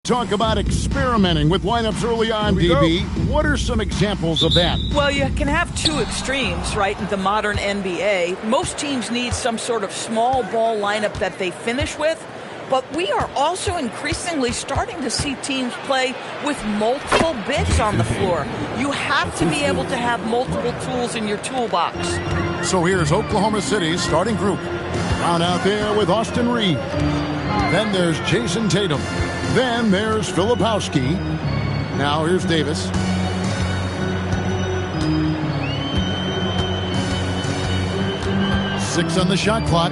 talk about experimenting with lineups early on, DB. What are some examples of that? Well, you can have two extremes, right, in the modern NBA. Most teams need some sort of small ball lineup that they finish with. But we are also increasingly starting to see teams play with multiple bigs on the floor. You have to be able to have multiple tools in your toolbox. So here's Oklahoma City's starting group. Brown out there with Austin Reeves. Then there's Jason Tatum. Then there's Filipowski. Now here's Davis. Six on the shot clock.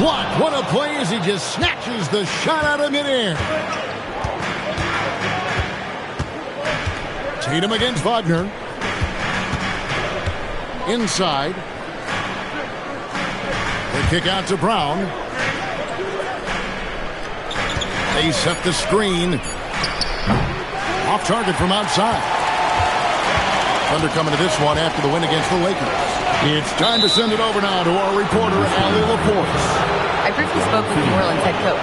Blocked. What a play as he just snatches the shot out of midair. Tatum against Wagner. Inside. They kick out to Brown. They set the screen. Off target from outside. Thunder coming to this one after the win against the Lakers. It's time to send it over now to our reporter, Allie LaForce. I briefly spoke with New Orleans head coach.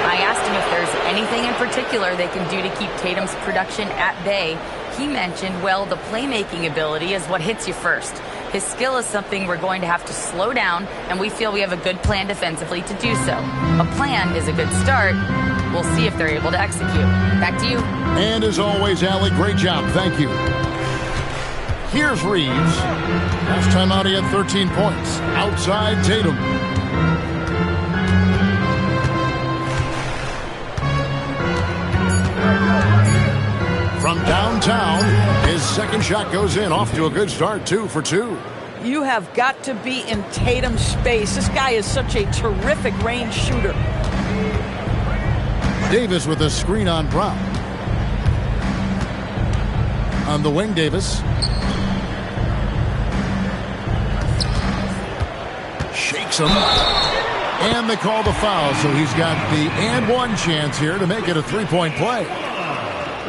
I asked him if there's anything in particular they can do to keep Tatum's production at bay. He mentioned, well, the playmaking ability is what hits you first. His skill is something we're going to have to slow down, and we feel we have a good plan defensively to do so. A plan is a good start. We'll see if they're able to execute. Back to you. And as always, Allie, great job. Thank you. Here's Reeves. Last time out, he had 13 points. Outside, Tatum. From downtown, his second shot goes in. Off to a good start, 2 for 2. You have got to be in Tatum's space. This guy is such a terrific range shooter. Davis with a screen on Brown. On the wing, Davis. Shakes him. And they call the foul, so he's got the and one chance here to make it a three-point play.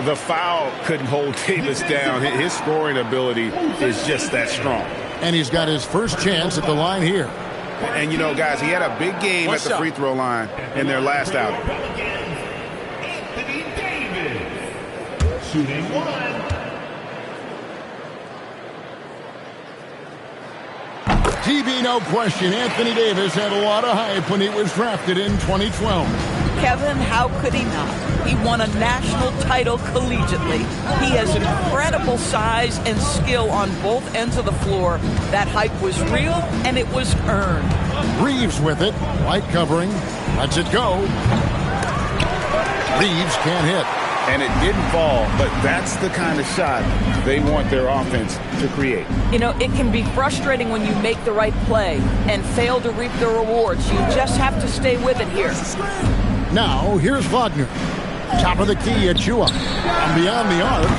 The foul couldn't hold Davis down. His scoring ability is just that strong. And he's got his first chance at the line here. And, you know, guys, he had a big game at the free throw line in their last outing. Shooting one. TB, no question, Anthony Davis had a lot of hype when he was drafted in 2012. Kevin, how could he not? He won a national title collegiately. He has incredible size and skill on both ends of the floor. That hype was real, and it was earned. Reeves with it. Light covering. Lets it go. Reeves can't hit. And it didn't fall, but that's the kind of shot they want their offense to create. You know, it can be frustrating when you make the right play and fail to reap the rewards. You just have to stay with it here. Now, here's Wagner. Top of the key at Chua. And beyond the arc,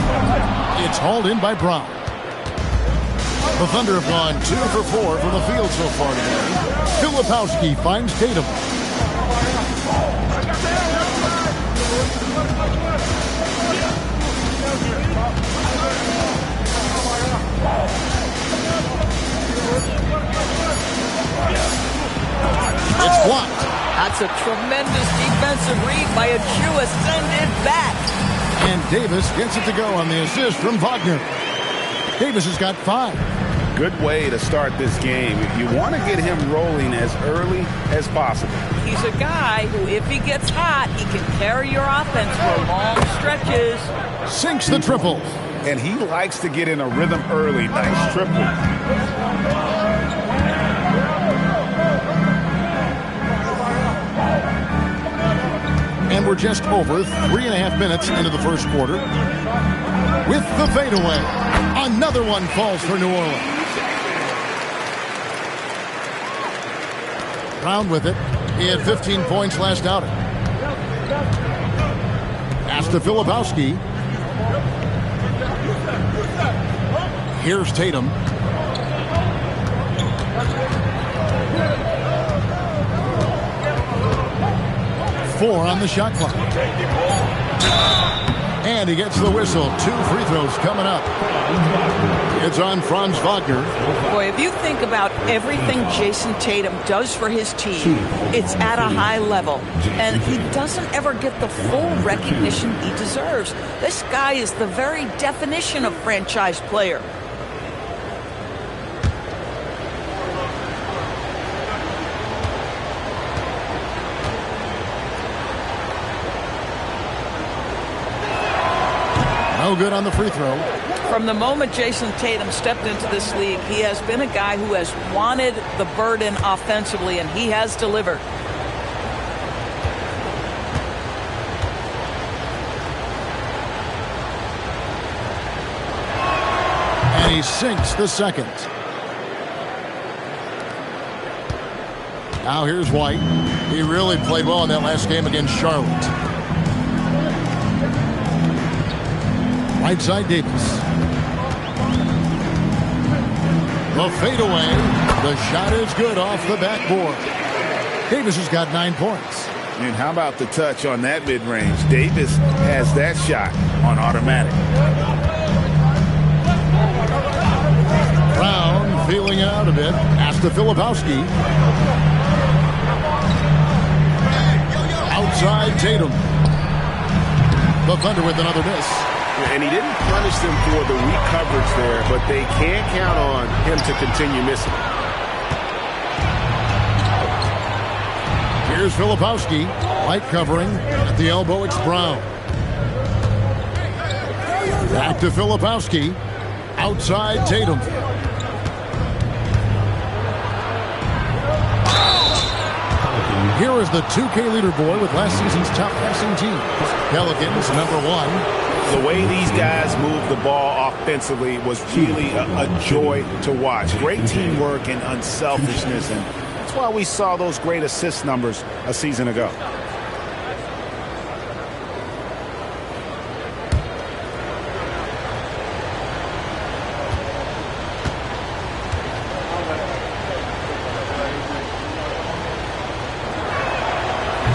it's hauled in by Brown. The Thunder have gone 2 for 4 from the field so far today. Filipowski finds Tatum. It's blocked. That's a tremendous defensive read by Achua. Send it back. And Davis gets it to go on the assist from Wagner. Davis has got 5. Good way to start this game. You want to get him rolling as early as possible. He's a guy who, if he gets hot, he can carry your offense for long stretches. Sinks the triple. And he likes to get in a rhythm early. Nice triple. And we're just over 3.5 minutes into the first quarter. With the fadeaway. Another one falls for New Orleans. Brown with it. He had 15 points last outing. Pass to Filipowski. Here's Tatum. Four on the shot clock. And he gets the whistle. 2 free throws coming up. It's on Franz Wagner. Boy, if you think about everything Jason Tatum does for his team, it's at a high level. And he doesn't ever get the full recognition he deserves. This guy is the very definition of franchise player. No good on the free throw. From the moment Jason Tatum stepped into this league, he has been a guy who has wanted the burden offensively, and he has delivered. And he sinks the second. Now here's White. He really played well in that last game against Charlotte. Right side Davis. The fadeaway. The shot is good off the backboard. Davis has got 9 points. And how about the touch on that mid-range? Davis has that shot on automatic. Brown feeling it out a bit. Pass to Filipowski. Outside Tatum. The Thunder with another miss. And he didn't punish them for the weak coverage there, but they can't count on him to continue missing. Here's Filipowski. Light covering. At the elbow, it's Brown. Back to Filipowski. Outside Tatum. Here is the 2K leaderboard with last season's top passing teams. Pelicans, #1. The way these guys move the ball offensively was really a joy to watch. Great teamwork and unselfishness, and that's why we saw those great assist numbers a season ago.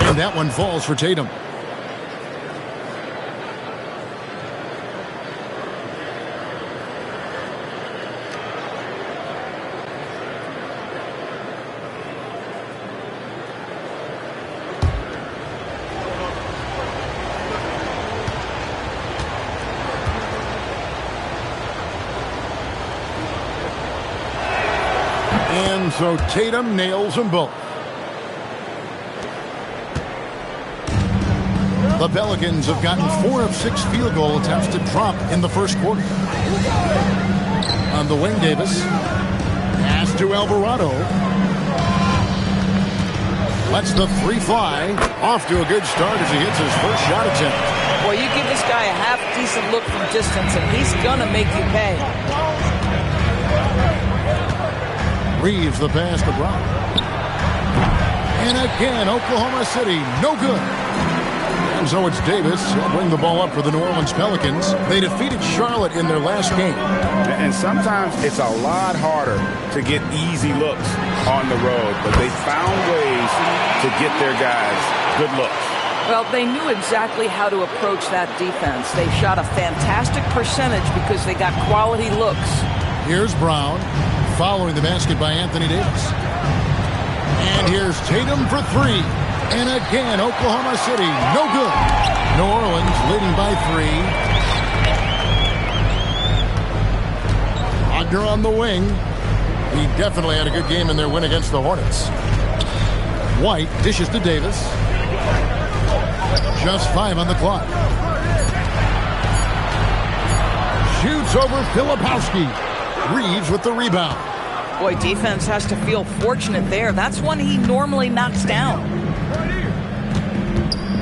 And that one falls for Tatum. And so Tatum nails them both. The Pelicans have gotten 4 of 6 field goal attempts to drop in the first quarter. On the wing, Davis. Pass to Alvarado. Lets the 3 fly. Off to a good start as he hits his first shot attempt. Boy, you give this guy a half-decent look from distance, and he's going to make you pay. Reeves the pass to Brown. And again, Oklahoma City, no good. And so it's Davis. He'll bring the ball up for the New Orleans Pelicans. They defeated Charlotte in their last game. And sometimes it's a lot harder to get easy looks on the road, but they found ways to get their guys good looks. Well, they knew exactly how to approach that defense. They shot a fantastic percentage because they got quality looks. Here's Brown, following the basket by Anthony Davis. And here's Tatum for 3. And again, Oklahoma City, no good. New Orleans leading by 3. Wagner on the wing. He definitely had a good game in their win against the Hornets. White dishes to Davis. Just 5 on the clock. Shoots over Filipowski. Reeves with the rebound. Boy, defense has to feel fortunate there. That's one he normally knocks down.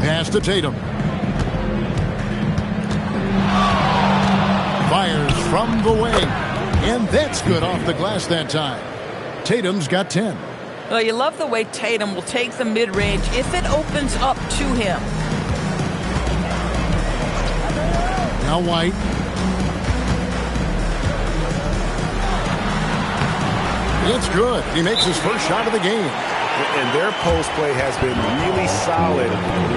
Pass to Tatum. Fires from the wing. And that's good off the glass that time. Tatum's got 10. Well, you love the way Tatum will take the mid-range if it opens up to him. Now White. It's good. He makes his first shot of the game. And their post play has been really solid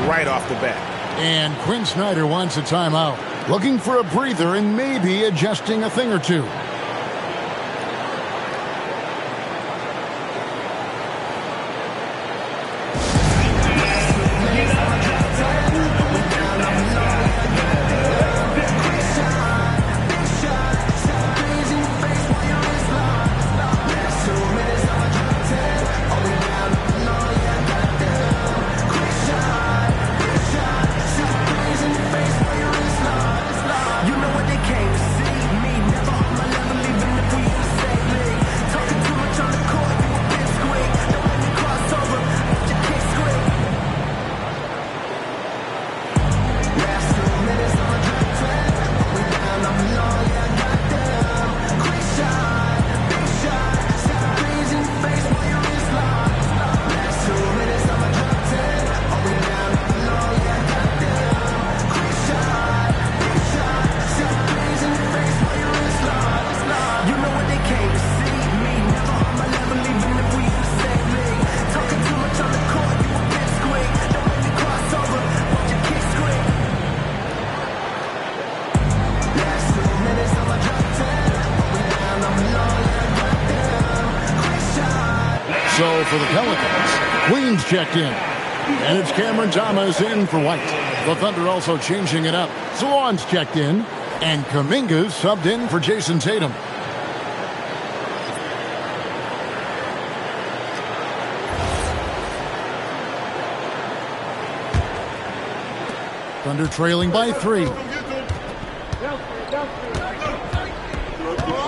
right off the bat. And Quinn Snyder wants a timeout. Looking for a breather and maybe adjusting a thing or two. So for the Pelicans, Queens checked in. And it's Cameron Thomas in for White. The Thunder also changing it up. Swan's checked in. And Kuminga's subbed in for Jason Tatum. Thunder trailing by 3.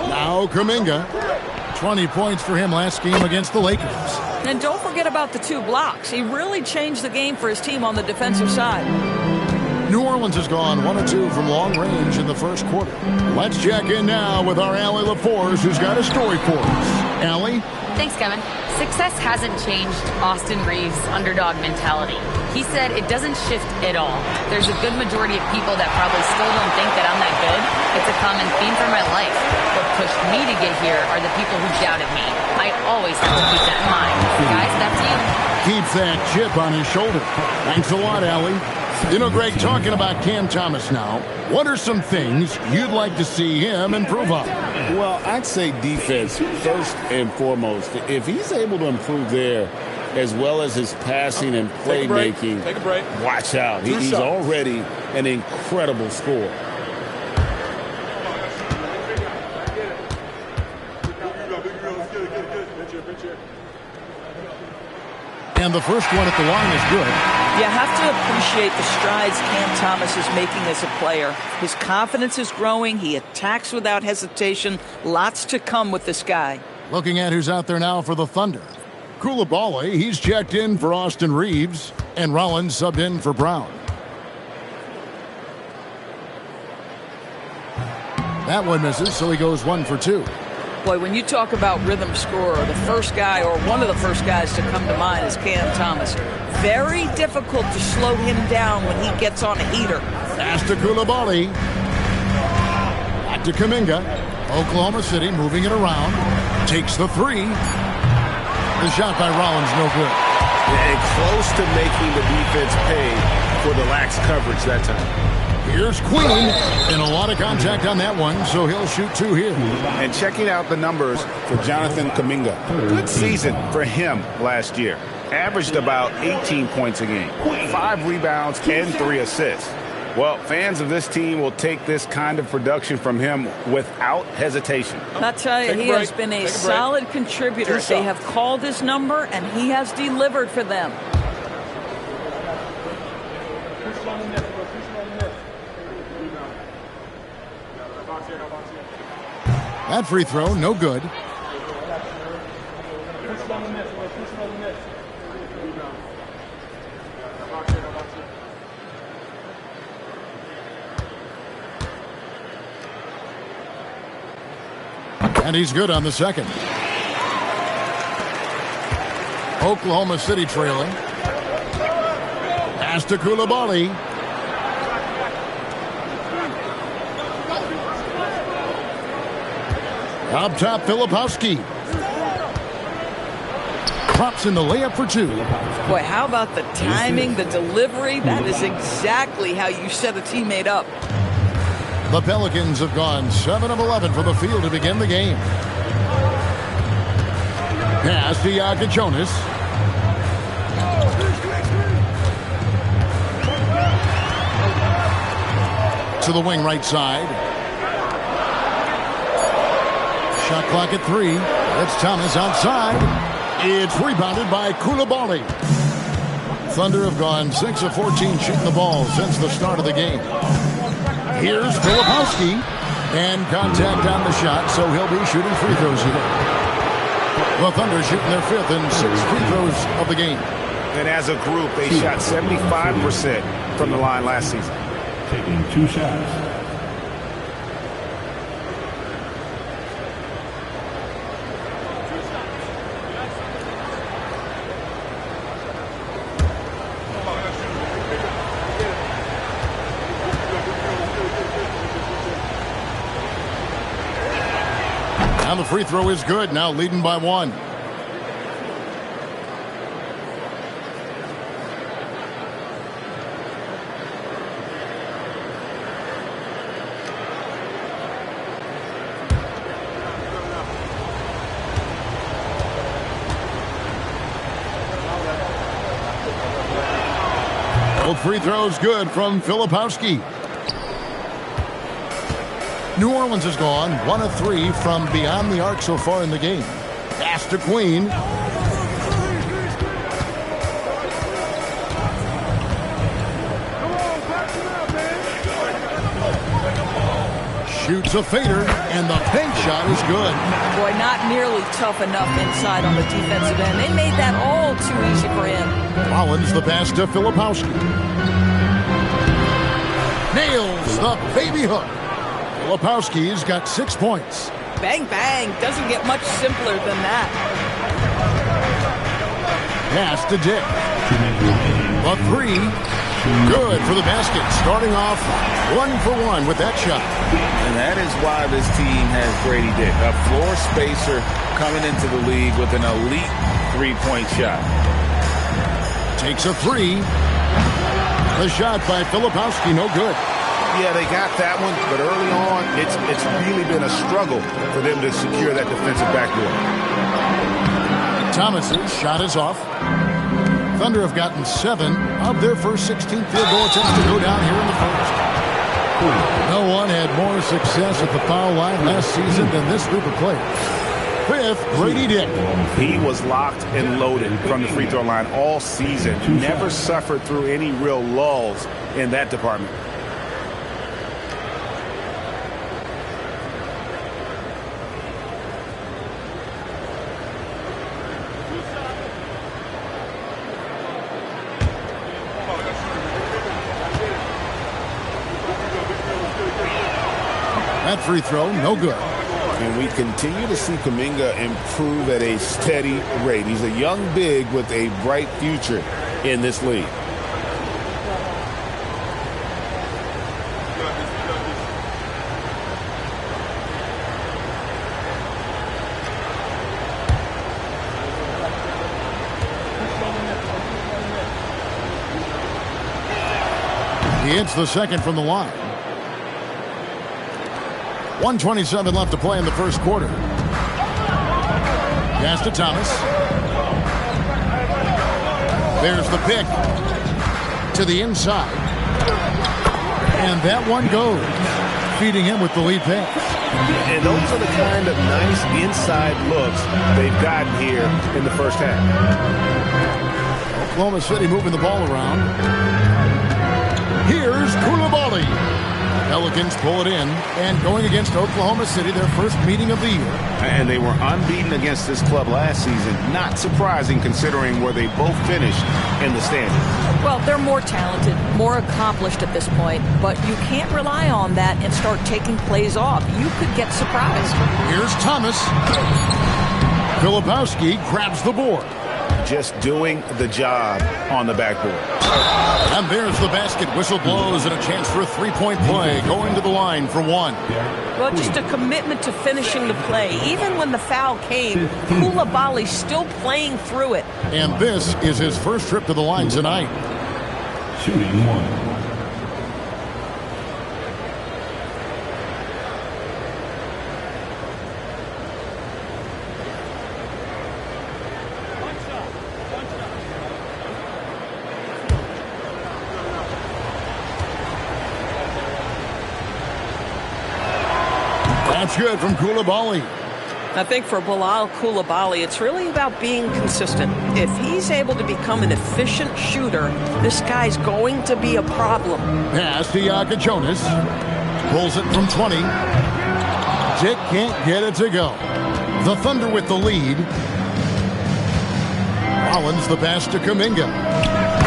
Now Kuminga. 20 points for him last game against the Lakers. And don't forget about the 2 blocks. He really changed the game for his team on the defensive side. New Orleans has gone 1 of 2 from long range in the first quarter. Let's check in now with our Allie LaForce, who's got a story for us. Allie? Thanks, Kevin. Success hasn't changed Austin Reeves' underdog mentality. He said it doesn't shift at all. There's a good majority of people that probably still don't think that I'm that good. It's a common theme for my life. What pushed me to get here are the people who doubted me. I always have to keep that in mind. Guys, that's you. Keeps that chip on his shoulder. Thanks a lot, Allie. You know, Greg, talking about Cam Thomas now, what are some things you'd like to see him improve on? Well, I'd say defense first and foremost. If he's able to improve there, as well as his passing and playmaking, watch out. He's already an incredible scorer. And the first one at the line is good. You have to appreciate the strides Cam Thomas is making as a player. His confidence is growing. He attacks without hesitation. Lots to come with this guy. Looking at who's out there now for the Thunder. Coulibaly, he's checked in for Austin Reeves. And Rollins subbed in for Brown. That one misses, so he goes 1 for 2. Boy, when you talk about rhythm scorer, the first guy or one of the first guys to come to mind is Cam Thomas. Very difficult to slow him down when he gets on a heater. Pass to Coulibaly. Back to Kuminga. Oklahoma City moving it around. Takes the 3. The shot by Rollins, no good. And close to making the defense pay for the lax coverage that time. Here's Queen, and a lot of contact on that one, so he'll shoot 2 here. And checking out the numbers for Jonathan Kuminga. Good season for him last year. Averaged about 18 points a game, 5 rebounds, and 3 assists. Well, fans of this team will take this kind of production from him without hesitation. I'll tell you, he has been a solid contributor. They have called his number, and he has delivered for them. That free throw, no good. And he's good on the second. Oklahoma City trailing. Pass to Coulibaly. Up top, Filipowski. drops in the layup for two. Boy, how about the timing, the delivery? That is exactly how you set a teammate up. The Pelicans have gone 7 of 11 from the field to begin the game. Pass to Jonas. To the wing right side. Shot clock at 3. It's Thomas outside. It's rebounded by Coulibaly. Thunder have gone 6 of 14 shooting the ball since the start of the game. Here's Filipowski. And contact on the shot, so he'll be shooting free throws here. The Thunder shooting their 5th and 6th free throws of the game. And as a group, they shot 75% from the line last season. Taking 2 shots. And the free throw is good, now leading by 1. Both free throws good from Filipowski. New Orleans has gone 1 of 3 from beyond the arc so far in the game. Pass to Queen. Shoots a fader, and the bank shot is good. Boy, not nearly tough enough inside on the defensive end. They made that all too easy for him. Rollins the pass to Filipowski. Nails the baby hook. Filipowski's got 6 points. Bang, bang. Doesn't get much simpler than that. Pass to Dick. A 3. Good for the basket. Starting off 1 for 1 with that shot. And that is why this team has Grady Dick, a floor spacer coming into the league with an elite 3-point shot. Takes a 3. The shot by Filipowski, no good. Yeah, they got that one, but early on, it's really been a struggle for them to secure that defensive backboard. Thomas's shot is off. Thunder have gotten 7 of their first 16 field goal attempts to go down here in the first. No one had more success at the foul line last season than this group of players. 5th, Grady Dick. He was locked and loaded from the free throw line all season. Never suffered through any real lulls in that department. That free throw, no good. And we continue to see Kuminga improve at a steady rate. He's a young big with a bright future in this league. He hits the second from the line. 1:27 left to play in the first quarter. Pass to Thomas. There's the pick to the inside. And that one goes, feeding him with the lead pass. And those are the kind of nice inside looks they've gotten here in the first half. Oklahoma City moving the ball around. Here's Coulibaly. Pelicans pull it in, and going against Oklahoma City, their first meeting of the year. And they were unbeaten against this club last season. Not surprising considering where they both finished in the standings. Well, they're more talented, more accomplished at this point, but you can't rely on that and start taking plays off. You could get surprised. Here's Thomas. Filipowski grabs the board. just doing the job on the backboard. And there's the basket. Whistle blows and a chance for a three-point play. Going to the line for one. Well, just a commitment to finishing the play. Even when the foul came, Koulibaly's still playing through it. And this is his first trip to the line tonight. Shooting one. That's good from Koulibaly. I think for Bilal Koulibaly, it's really about being consistent. If he's able to become an efficient shooter, this guy's going to be a problem. Pass to Jonas. Pulls it from 20. Dick can't get it to go. The Thunder with the lead. Rollins the pass to Kuminga.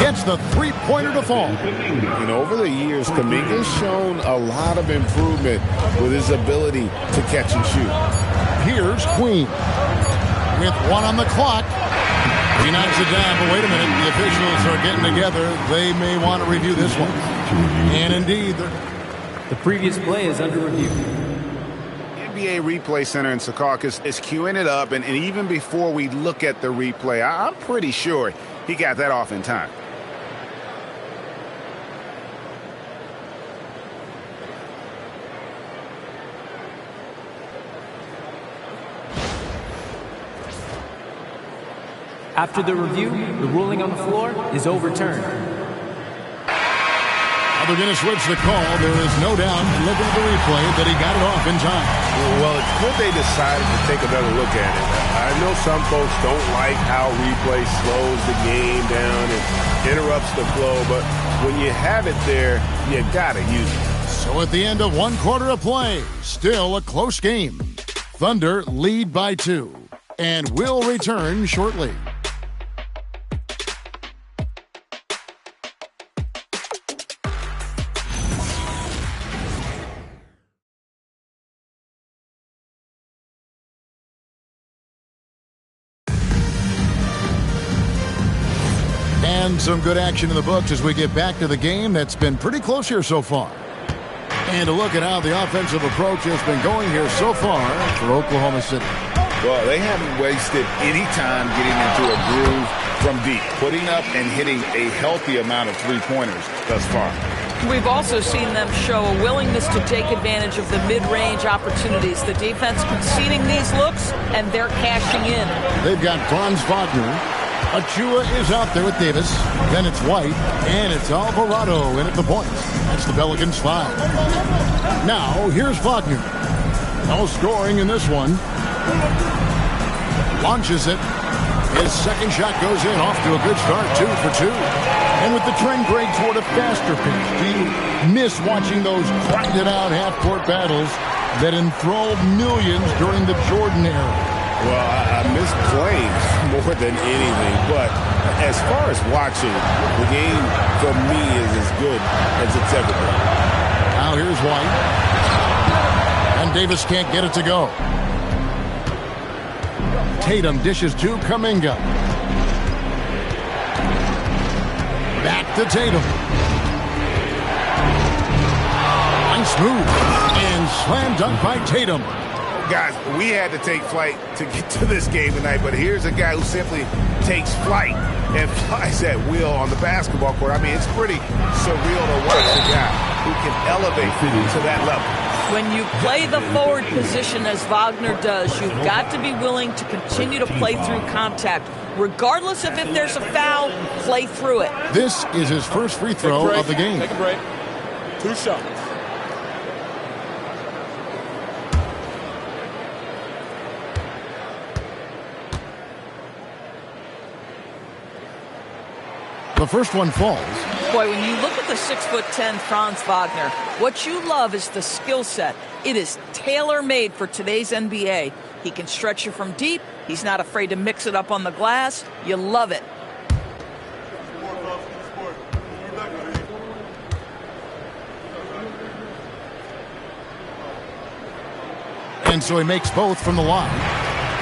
Gets the three-pointer to fall. Over the years, Kuminga's shown a lot of improvement with his ability to catch and shoot. Here's Queen. With one on the clock. He knocks it down, but wait a minute. The officials are getting together. They may want to review this one. And indeed, the previous play is under review. NBA Replay Center in Secaucus is queuing it up, and even before we look at the replay, I'm pretty sure he got that off in time. After the review, the ruling on the floor is overturned. They're going to switch the call. There is no doubt, looking at the replay, that he got it off in time. Well, it's good they decided to take another look at it. I know some folks don't like how replay slows the game down and interrupts the flow, but when you have it there, you got to use it. So at the end of one quarter of play, still a close game. Thunder lead by 2 and will return shortly. And some good action in the books as we get back to the game that's been pretty close here so far. And to look at how the offensive approach has been going here so far for Oklahoma City. Well, they haven't wasted any time getting into a groove from deep, putting up and hitting a healthy amount of three-pointers thus far. We've also seen them show a willingness to take advantage of the mid-range opportunities. The defense conceding these looks, and they're cashing in. They've got Franz Wagner. Achua is out there with Davis. Then it's White, and it's Alvarado in at the point. That's the Pelicans 5. Now, here's Wagner. No scoring in this one. Launches it. His second shot goes in, off to a good start, 2 for 2. And with the trend break toward a faster pace, do you miss watching those grinded-out half-court battles that enthralled millions during the Jordan era? Well, I miss playing more than anything, but as far as watching, the game for me is as good as it's ever been. Now here's White. And Davis can't get it to go. Tatum dishes to Kuminga. Back to Tatum. Nice move. And slam dunk by Tatum. Guys, we had to take flight to get to this game tonight, but here's a guy who simply takes flight and flies at will on the basketball court. I mean, it's pretty surreal to watch a guy who can elevate to that level. When you play the forward position as Wagner does, you've got to be willing to continue to play through contact. Regardless of if there's a foul, play through it. This is his first free throw of the game. Take a break. 2 shots. The first one falls. Boy, when you look at the 6'10" Franz Wagner, what you love is the skill set. It is tailor-made for today's NBA. He can stretch you from deep. He's not afraid to mix it up on the glass. You love it. And so he makes both from the line.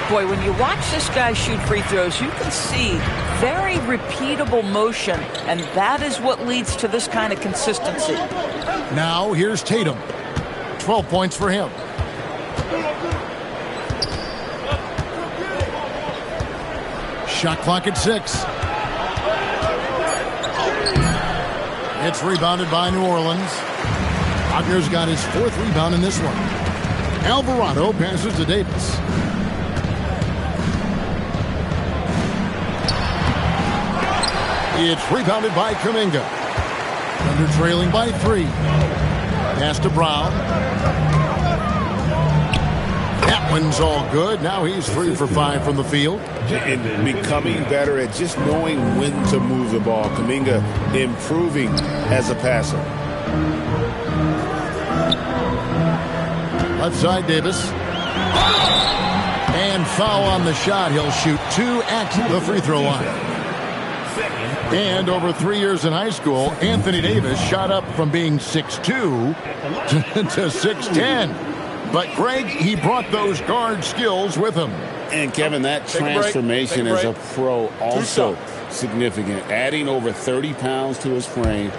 Boy, when you watch this guy shoot free throws, you can see very repeatable motion, and that is what leads to this kind of consistency. Now here's Tatum. 12 points for him. Shot clock at 6. It's rebounded by New Orleans. Wagner's got his 4th rebound in this one. Alvarado passes to Davis. It's rebounded by Kuminga. Thunder trailing by 3. Pass to Brown. That one's all good. Now he's 3 for 5 from the field. And becoming better at just knowing when to move the ball. Kuminga improving as a passer. Left side, Davis. And foul on the shot. He'll shoot 2 at the free throw line. And over 3 years in high school, Anthony Davis shot up from being 6'2 to 6'10. But, Greg, he brought those guard skills with him. And, Kevin, that transformation as a pro also significant. Adding over 30 pounds to his frame.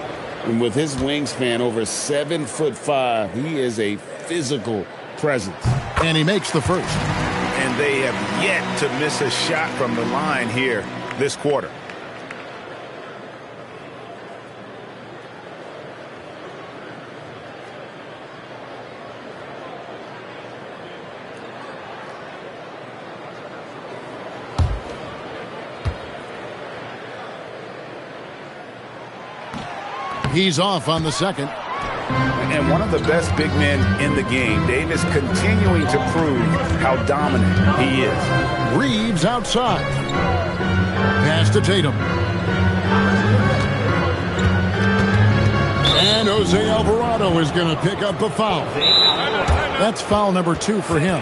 And with his wingspan over 7'5", he is a physical presence. And he makes the first. And they have yet to miss a shot from the line here this quarter. He's off on the second. And one of the best big men in the game. Davis continuing to prove how dominant he is. Reeves outside. Pass to Tatum. And Jose Alvarado is going to pick up the foul. That's foul number 2 for him.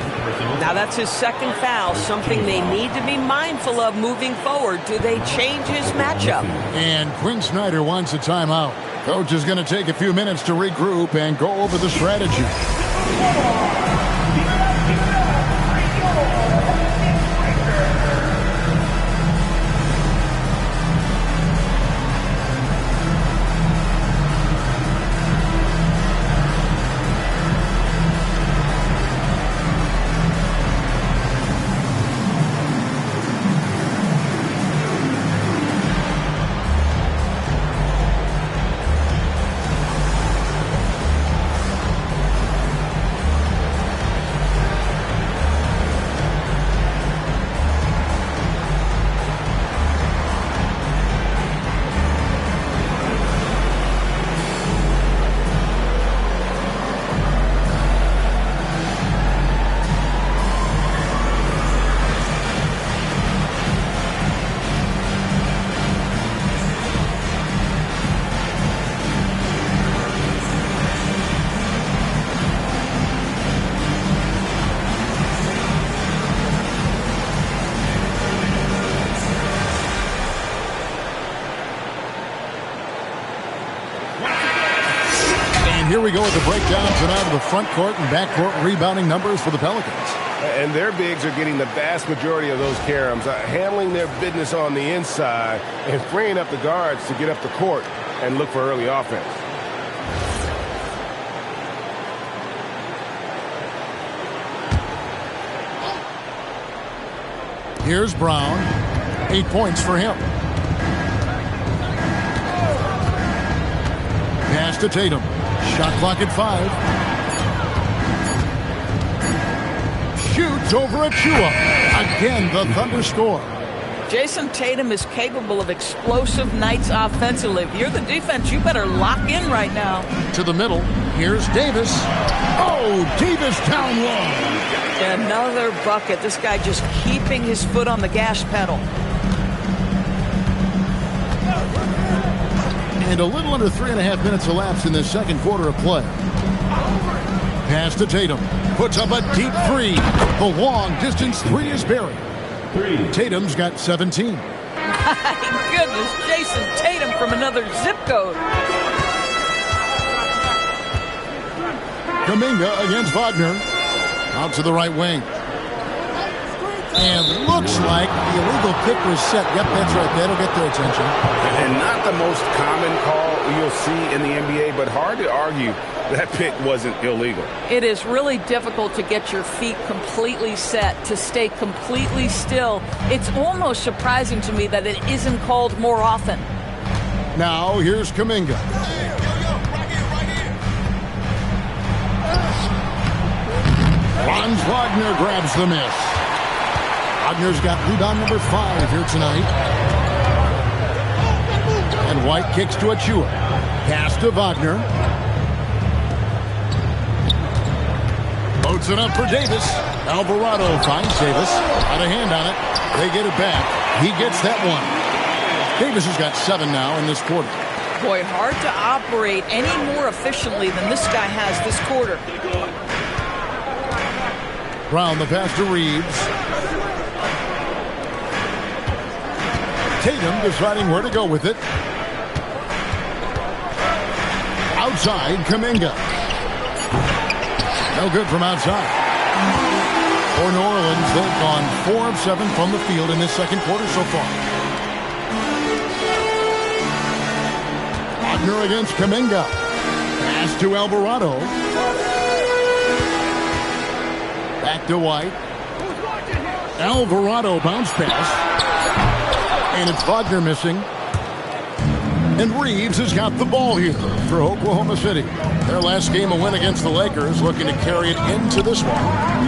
Now that's his 2nd foul, something they need to be mindful of moving forward. Do they change his matchup? And Quinn Snyder wants a timeout. Coach is going to take a few minutes to regroup and go over the strategy. Here we go with the breakdown tonight of the front court and back court rebounding numbers for the Pelicans. And their bigs are getting the vast majority of those caroms, handling their business on the inside and freeing up the guards to get up the court and look for early offense. Here's Brown. 8 points for him. Pass to Tatum. Shot clock at 5. Shoots over at Chua. Again, the Thunder score. Jason Tatum is capable of explosive nights offensively. If you're the defense, you better lock in right now. To the middle. Here's Davis. Oh, Davis down low. Another bucket. This guy just keeping his foot on the gas pedal. And a little under 3.5 minutes elapsed in the second quarter of play. Pass to Tatum. Puts up a deep 3. The long distance 3 is buried. Tatum's got 17. My goodness, Jason Tatum from another zip code. Kuminga against Wagner. Out to the right wing. And looks like the illegal kick was set. Yep, that's right. That'll get their attention. And not the most common call you'll see in the NBA, but hard to argue that pick wasn't illegal. It is really difficult to get your feet completely set, to stay completely still. It's almost surprising to me that it isn't called more often. Now, here's Kuminga. Franz Wagner grabs the miss. Wagner's got rebound number 5 here tonight. And White kicks to Achua. Pass to Wagner. Loads it up for Davis. Alvarado finds Davis. Got a hand on it. They get it back. He gets that one. Davis has got 7 now in this quarter. Boy, hard to operate any more efficiently than this guy has this quarter. Brown the pass to Reeves. Tatum deciding where to go with it. Outside, Kuminga. No good from outside. For New Orleans, they've gone 4 of 7 from the field in this second quarter so far. Wagner against Kuminga. Pass to Alvarado. Back to White. Alvarado bounce pass. And it's Wagner missing. And Reeves has got the ball here for Oklahoma City. Their last game, a win against the Lakers, looking to carry it into this one.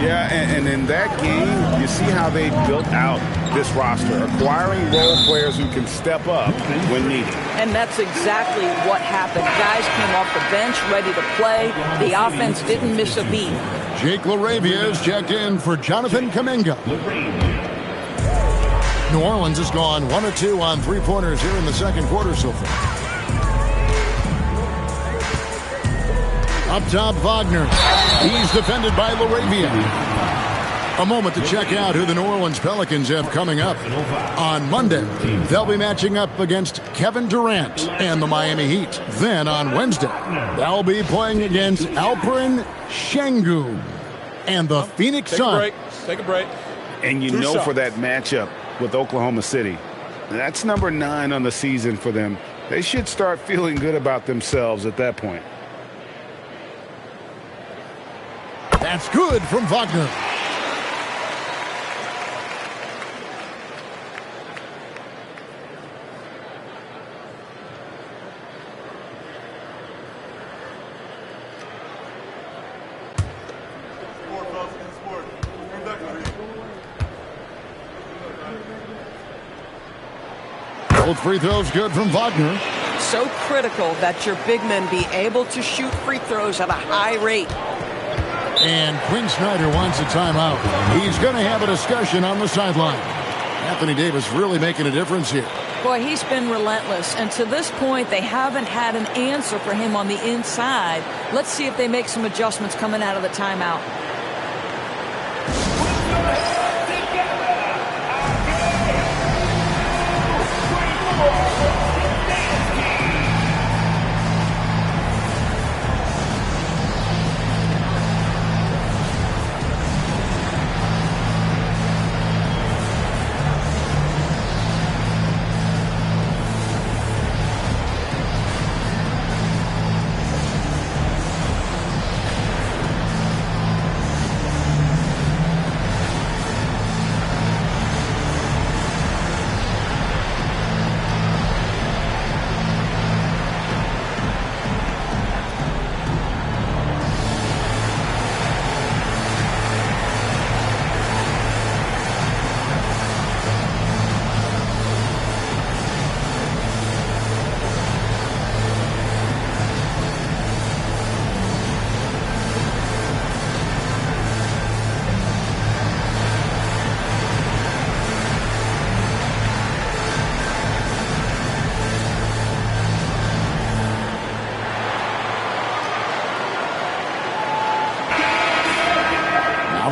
Yeah, and in that game, you see how they built out this roster, acquiring role players who can step up when needed. And that's exactly what happened. Guys came off the bench ready to play. The offense didn't miss a beat. Jake LaRavia is checked in for Jonathan Kuminga. New Orleans has gone 1 of 2 on three-pointers here in the second quarter so far. Up top, Wagner. He's defended by LaRavia. A moment to check out who the New Orleans Pelicans have coming up. On Monday, they'll be matching up against Kevin Durant and the Miami Heat. Then on Wednesday, they'll be playing against Alperen Şengün and the Phoenix Suns. Take a break. And you know for that matchup with Oklahoma City, that's number 9 on the season for them. They should start feeling good about themselves at that point. That's good from Wagner. Both free throws good from Wagner. So critical that your big men be able to shoot free throws at a high rate. And Quinn Snyder wants a timeout. He's going to have a discussion on the sideline. Anthony Davis really making a difference here. Boy, he's been relentless. And to this point, they haven't had an answer for him on the inside. Let's see if they make some adjustments coming out of the timeout.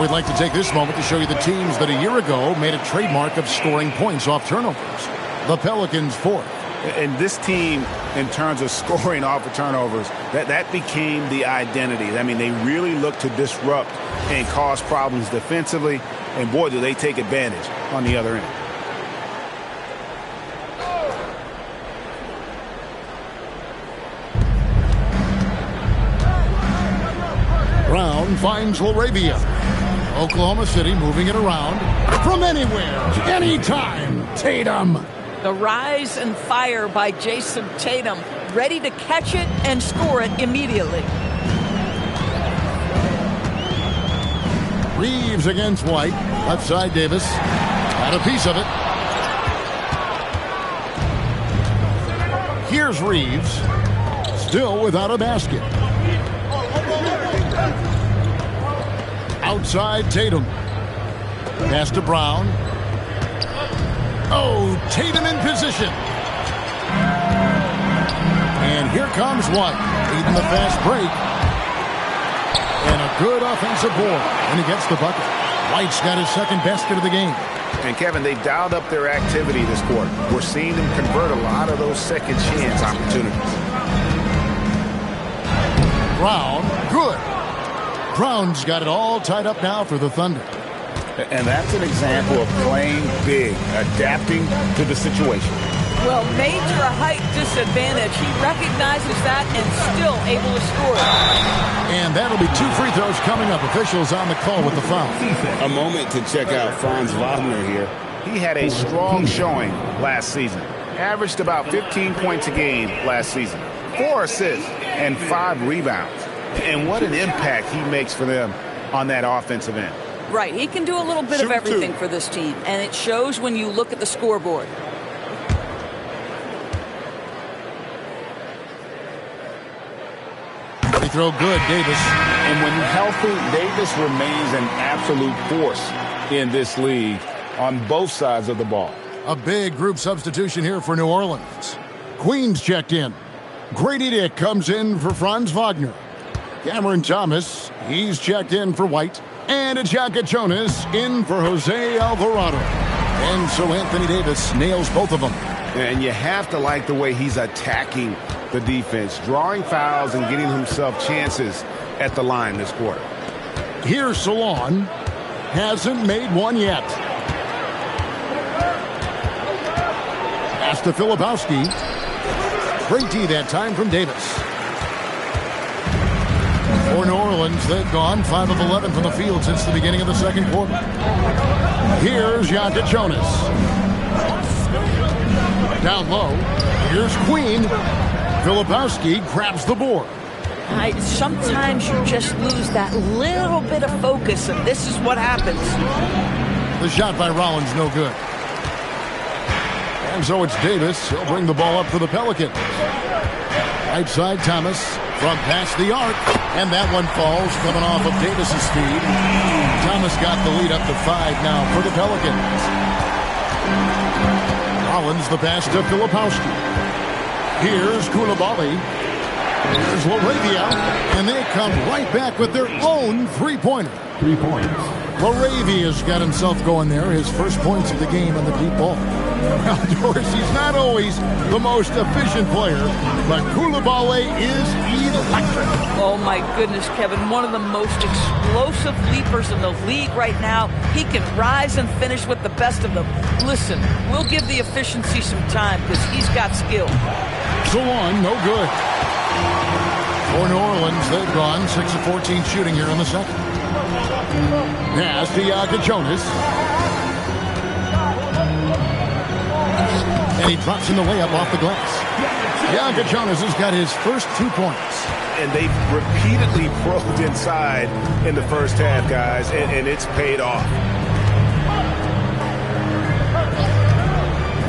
We'd like to take this moment to show you the teams that a year ago made a trademark of scoring points off turnovers. The Pelicans 4th, And this team, in terms of scoring off of turnovers, that became the identity. I mean, they really look to disrupt and cause problems defensively. And, boy, do they take advantage on the other end. Brown finds LaRavia. Oklahoma City moving it around from anywhere, anytime. Tatum. The rise and fire by Jason Tatum, ready to catch it and score it immediately. Reeves against White. Left side, Davis. Got a piece of it. Here's Reeves. Still without a basket. Outside, Tatum. Pass to Brown. Oh, Tatum in position. And here comes White. Leading the fast break. And a good offensive board. And he gets the bucket. White's got his second basket of the game. And, Kevin, they've dialed up their activity this quarter. We're seeing them convert a lot of those second chance opportunities. Brown, good. Brown's got it all tied up now for the Thunder. And that's an example of playing big, adapting to the situation. Well, major height disadvantage. He recognizes that and still able to score it. And that'll be 2 free throws coming up. Officials on the call with the foul. A moment to check out Franz Wagner here. He had a strong showing last season. Averaged about 15 points a game last season. 4 assists and 5 rebounds. And what an impact he makes for them on that offensive end. Right. He can do a little bit of everything for this team. And it shows when you look at the scoreboard. Free throw good, Davis. And when healthy, Davis remains an absolute force in this league on both sides of the ball. A big group substitution here for New Orleans. Queens checked in. Grady Dick comes in for Franz Wagner. Cameron Thomas, he's checked in for White. And Ajaka Jonas in for Jose Alvarado. And so Anthony Davis nails both of them. And you have to like the way he's attacking the defense, drawing fouls and getting himself chances at the line this quarter. Here's Salon. Hasn't made one yet. Pass to Filipowski. Great D that time from Davis. For New Orleans, they've gone 5 of 11 from the field since the beginning of the second quarter. Here's Ajaka Jonas. Down low. Here's Queen. Filipowski grabs the board. Sometimes you just lose that little bit of focus, and this is what happens. The shot by Rollins, no good. And so it's Davis. He'll bring the ball up for the Pelicans. Right side, Thomas from past the arc. And that one falls, coming off of Davis's feed. Thomas got the lead up to 5 now for the Pelicans. Rollins the pass to Filipowski. Here's Koulibaly. Here's LaRavia. And they come right back with their own three-pointer. 3 points. LaRavia's got himself going there. His first points of the game on the deep ball. Well, Dorsey's not always the most efficient player, but Koulibaly is electric. Oh, my goodness, Kevin. One of the most explosive leapers in the league right now. He can rise and finish with the best of them. Listen, we'll give the efficiency some time because he's got skill. Salon, no good. For New Orleans, they've gone 6 of 14 shooting here in the second. Pass to Ajaka Jonas. And he drops in the layup off the glass. Ajaka Jonas has got his first 2 points. And they've repeatedly probed inside in the first half, guys, and it's paid off.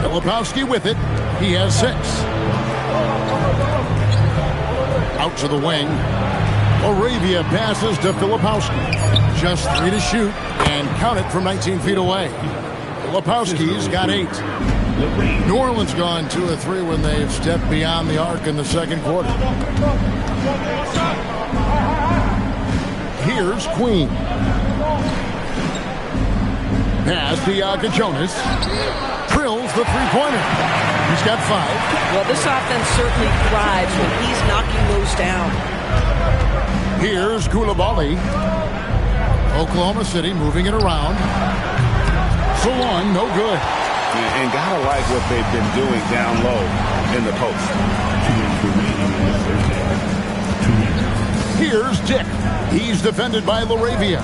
Filipowski with it. He has 6. Out to the wing. LaRavia passes to Filipowski. Just 3 to shoot, and count it from 19 feet away. Filipowski's got 8. New Orleans gone 2 of 3 when they've stepped beyond the arc in the second quarter. Here's Queen. Pass to Ajaka Jonas. drills the three-pointer. He's got 5. Well, this offense certainly thrives when he's knocking those down. Here's Koulibaly. Oklahoma City moving it around. So long, no good. And gotta like what they've been doing down low in the post. Here's Dick. He's defended by LaRavia.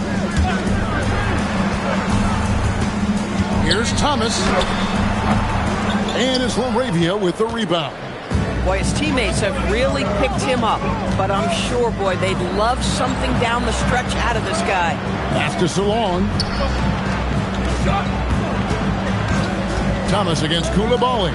Here's Thomas. And it's LaRavia with the rebound. Boy, his teammates have really picked him up. But I'm sure, boy, they'd love something down the stretch out of this guy. Pass to Salon. Thomas against Koulibaly.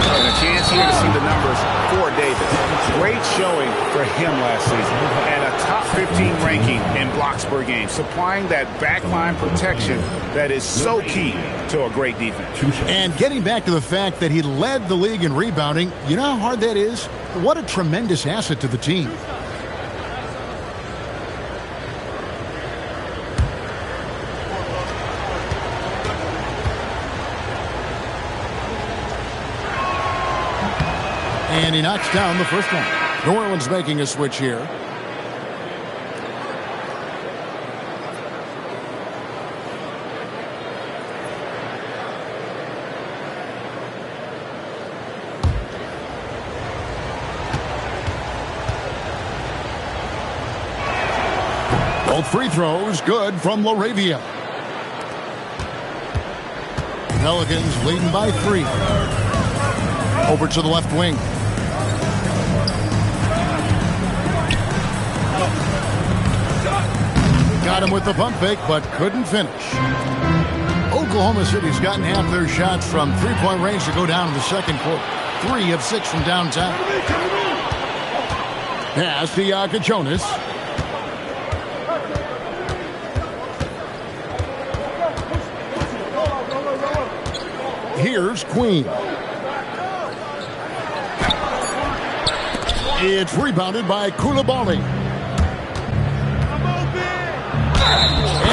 And a chance here to see the numbers for Davis. Great showing for him last season. And a top 15 ranking in blocks per game. Supplying that backline protection that is so key to a great defense. And getting back to the fact that he led the league in rebounding, you know how hard that is? What a tremendous asset to the team. And he knocks down the first one. New Orleans making a switch here. Both free throws good from LaRavia. Pelicans leading by 3. Over to the left wing. Got him with the pump fake, but couldn't finish. Oklahoma City's gotten half their shots from three-point range to go down in the second quarter. 3 of 6 from downtown. Pass to Jonas. Here's Queen. It's rebounded by Koulibaly.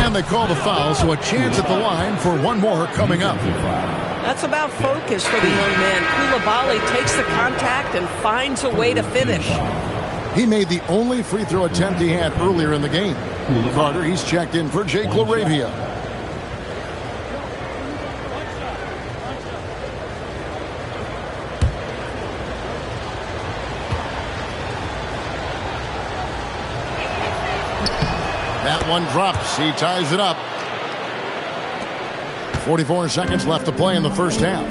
And they call the foul, so a chance at the line for one more coming up. That's about focus for the young man. Koulibaly takes the contact and finds a way to finish. He made the only free throw attempt he had earlier in the game. Carter, he's checked in for Jake LaRavia. That one drops. He ties it up. 44 seconds left to play in the first half.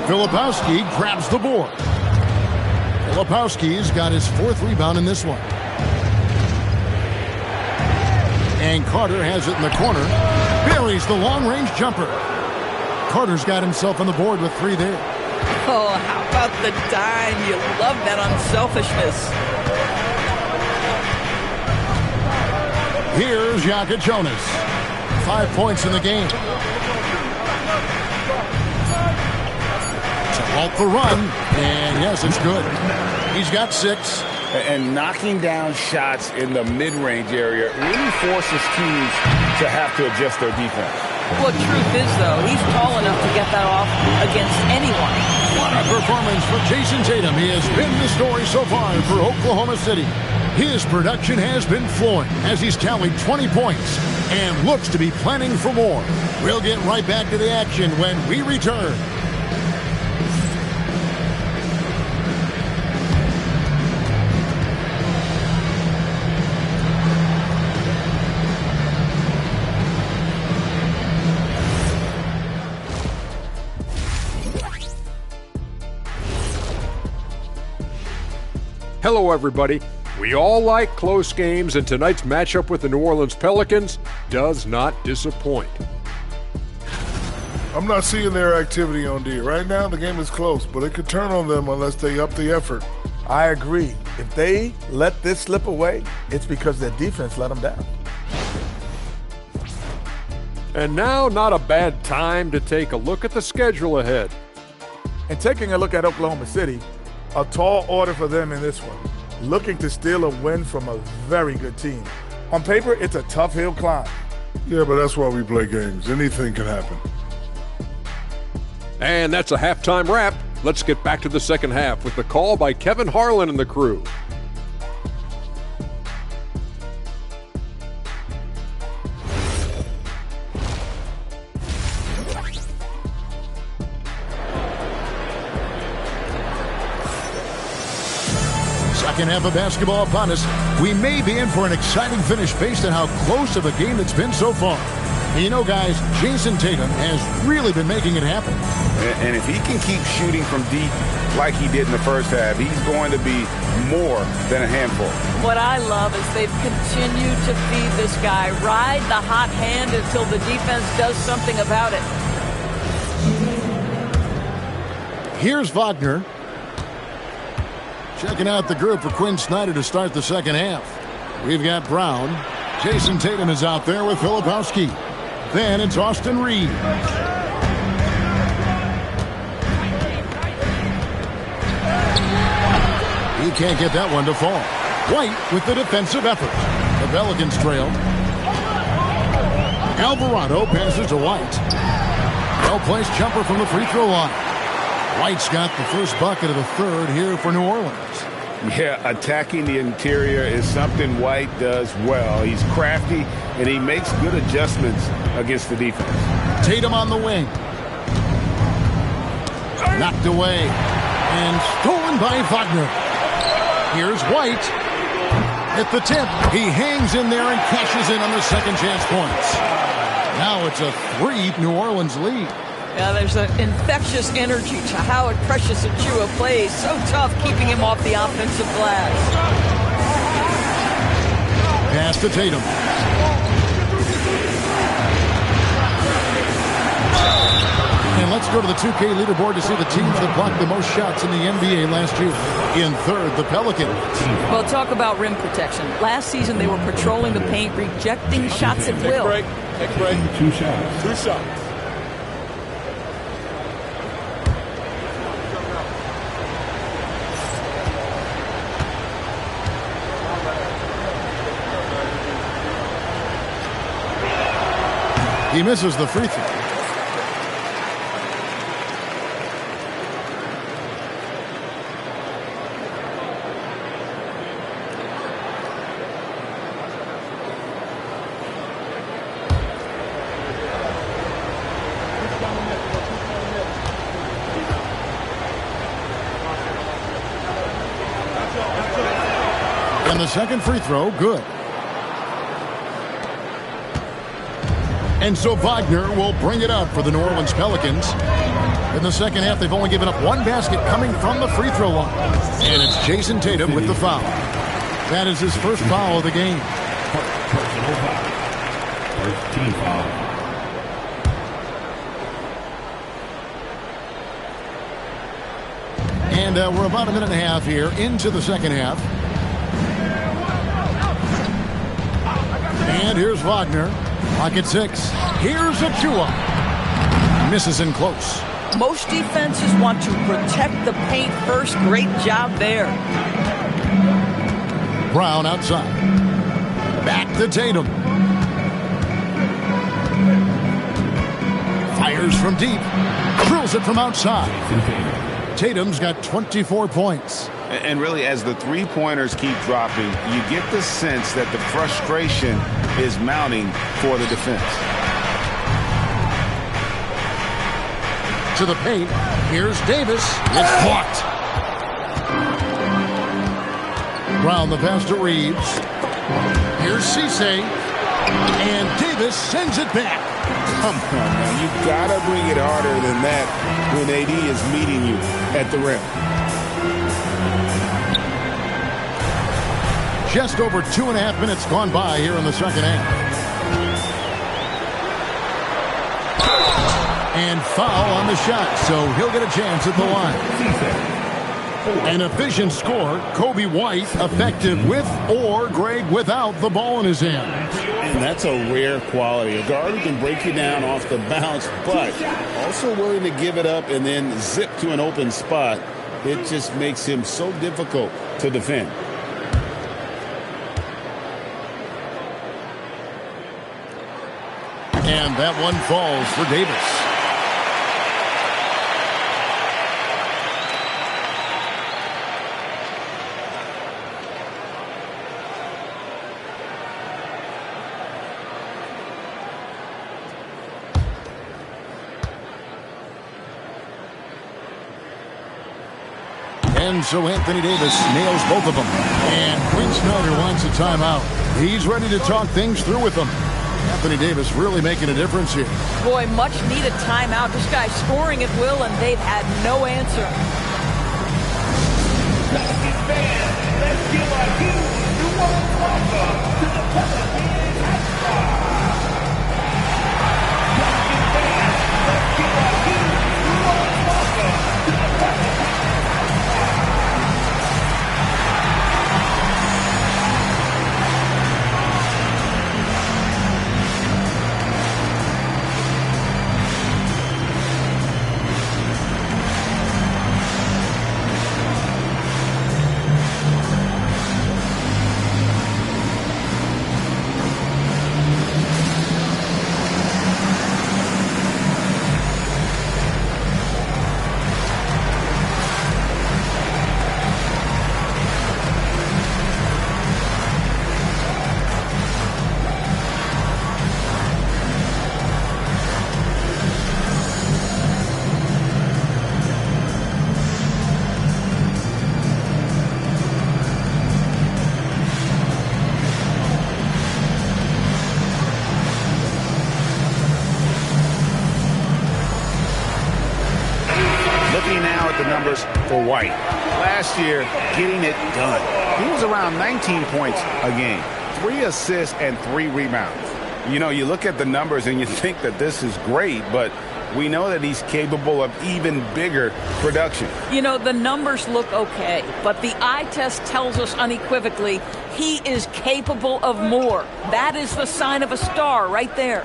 Filipowski grabs the board. Filipowski's got his 4th rebound in this one. And Carter has it in the corner. Buries the long-range jumper. Carter's got himself on the board with 3 there. Oh, how about the dime? You love that unselfishness. Here's Jonas. 5 points in the game. To halt the run. And yes, it's good. He's got 6. And knocking down shots in the mid-range area really forces teams to have to adjust their defense. Well, the truth is, though, he's tall enough to get that off against anyone. What a performance for Jason Tatum. He has been the story so far for Oklahoma City. His production has been flowing as he's tallied 20 points and looks to be planning for more. We'll get right back to the action when we return. Hello, everybody. We all like close games, and tonight's matchup with the New Orleans Pelicans does not disappoint. I'm not seeing their activity on D. Right now, the game is close, but it could turn on them unless they up the effort. I agree. If they let this slip away, it's because their defense let them down. And now, not a bad time to take a look at the schedule ahead. And taking a look at Oklahoma City, A tall order for them in this one, looking to steal a win from a very good team. On paper, it's a tough hill climb. Yeah, but that's why we play games. Anything can happen. And that's a halftime wrap. Let's get back to the second half with the call by Kevin Harlan and the crew. Second half of basketball upon us. We may be in for an exciting finish based on how close of a game it's been so far. And you know, guys, Jason Tatum has really been making it happen. And if he can keep shooting from deep like he did in the first half, he's going to be more than a handful. What I love is they've continued to feed this guy. Ride the hot hand until the defense does something about it. Here's Wagner. Checking out the group for Quinn Snyder to start the second half. We've got Brown. Jason Tatum is out there with Filipowski. Then it's Austin Reed. He can't get that one to fall. White with the defensive effort. The Pelicans trail. Alvarado passes to White. Well-placed jumper from the free throw line. White's got the first bucket of the third here for New Orleans. Yeah, attacking the interior is something White does well. He's crafty, and he makes good adjustments against the defense. Tatum on the wing. Knocked away. And stolen by Wagner. Here's White. At the tip. He hangs in there and cashes in on the second chance points. Now it's a 3 New Orleans lead. Yeah, there's an infectious energy to Howard Precious Achiuwa plays. So tough keeping him off the offensive glass. Pass to Tatum. And let's go to the 2K leaderboard to see the teams that blocked the most shots in the NBA last year. In third, the Pelicans. Well, talk about rim protection. Last season, they were patrolling the paint, rejecting shots at will. Take a break. 2 shots. 2 shots. He misses the free throw. And the second free throw, good. And so Wagner will bring it up for the New Orleans Pelicans. In the second half, they've only given up one basket coming from the free throw line. And it's Jason Tatum with the foul. That is his first foul of the game. Personal foul. First team foul. And we're about a minute and a half here into the second half. And here's Wagner. Pocket 6. Here's Achiuwa. Misses in close. Most defenses want to protect the paint first. Great job there. Brown outside. Back to Tatum. Fires from deep. Drills it from outside. Tatum's got 24 points. And really, as the three-pointers keep dropping, you get the sense that the frustration is mounting for the defense. To the paint. Here's Davis. It's blocked. Brown the pass to Reeves. Here's Cisse. And Davis sends it back. Come on, man. You've got to bring it harder than that when AD is meeting you at the rim. Just over 2.5 minutes gone by here in the second half. And foul on the shot, so he'll get a chance at the line. An efficient score. Kobe White effective with or Greg without the ball in his hand. And that's a rare quality. A guard who can break you down off the bounce, but also willing to give it up and then zip to an open spot It just makes him so difficult to defend. And that one falls for Davis. And so Anthony Davis nails both of them. And Quinn Snyder wants a timeout. He's ready to talk things through with them. Anthony Davis really making a difference here. Boy, much needed timeout. This guy's scoring at will, and they've had no answer. Let's give our new welcome to the Pelicans hotspot. Let's give our new welcome to the Pelicans. For White. Last year, getting it done. He was around 19 points a game, 3 assists and 3 rebounds. You know, you look at the numbers and you think that this is great, but we know that he's capable of even bigger production. You know, the numbers look okay, but the eye test tells us unequivocally he is capable of more. That is the sign of a star right there.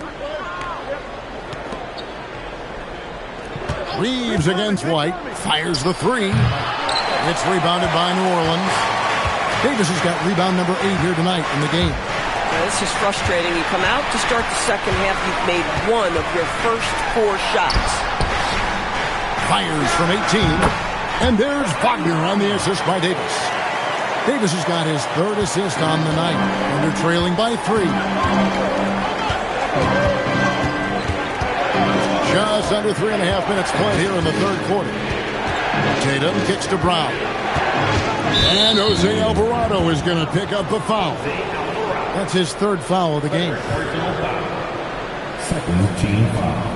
Reeves against White, fires the 3. It's rebounded by New Orleans. Davis has got rebound number 8 here tonight in the game. This is frustrating. You come out to start the second half, you've made 1 of your first 4 shots. Fires from 18, and there's Wagner on the assist by Davis. Davis has got his 3rd assist on the night, and they're trailing by 3. Just under 3.5 minutes played here in the 3rd quarter. Tatum kicks to Brown. And Jose Alvarado is going to pick up the foul. That's his 3rd foul of the game. Second team foul.